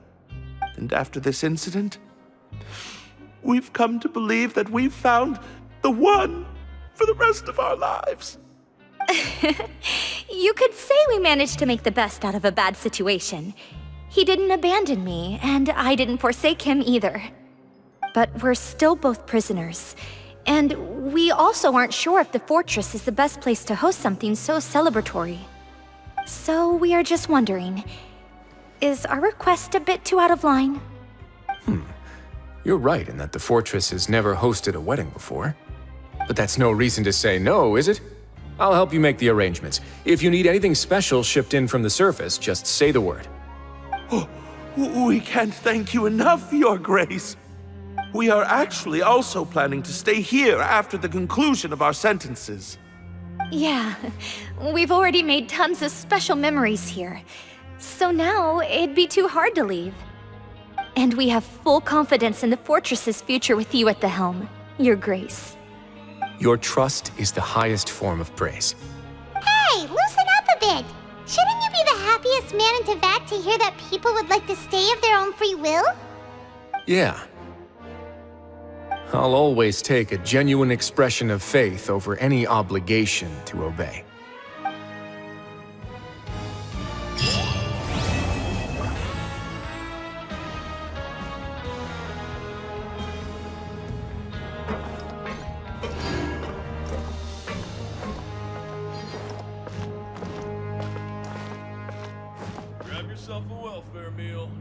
Speaker 5: And after this incident, we've come to believe that we've found the one for the rest of our lives.
Speaker 13: You could say we managed to make the best out of a bad situation. He didn't abandon me, and I didn't forsake him either. But we're still both prisoners. And we also aren't sure if the fortress is the best place to host something so celebratory. So we are just wondering, is our request a bit too out of line?
Speaker 6: You're right in that the fortress has never hosted a wedding before. But that's no reason to say no, is it? I'll help you make the arrangements. If you need anything special shipped in from the surface, just say the word.
Speaker 5: Oh, we can't thank you enough, Your Grace. We are actually also planning to stay here after the conclusion of our sentences.
Speaker 13: Yeah, we've already made tons of special memories here. So now, it'd be too hard to leave. And we have full confidence in the fortress's future with you at the helm, Your Grace.
Speaker 6: Your trust is the highest form of praise.
Speaker 2: Hey, loosen up a bit! Shouldn't you be the happiest man in Teyvat to hear that people would like to stay of their own free will?
Speaker 6: Yeah. I'll always take a genuine expression of faith over any obligation to obey.
Speaker 7: Grab yourself a welfare meal.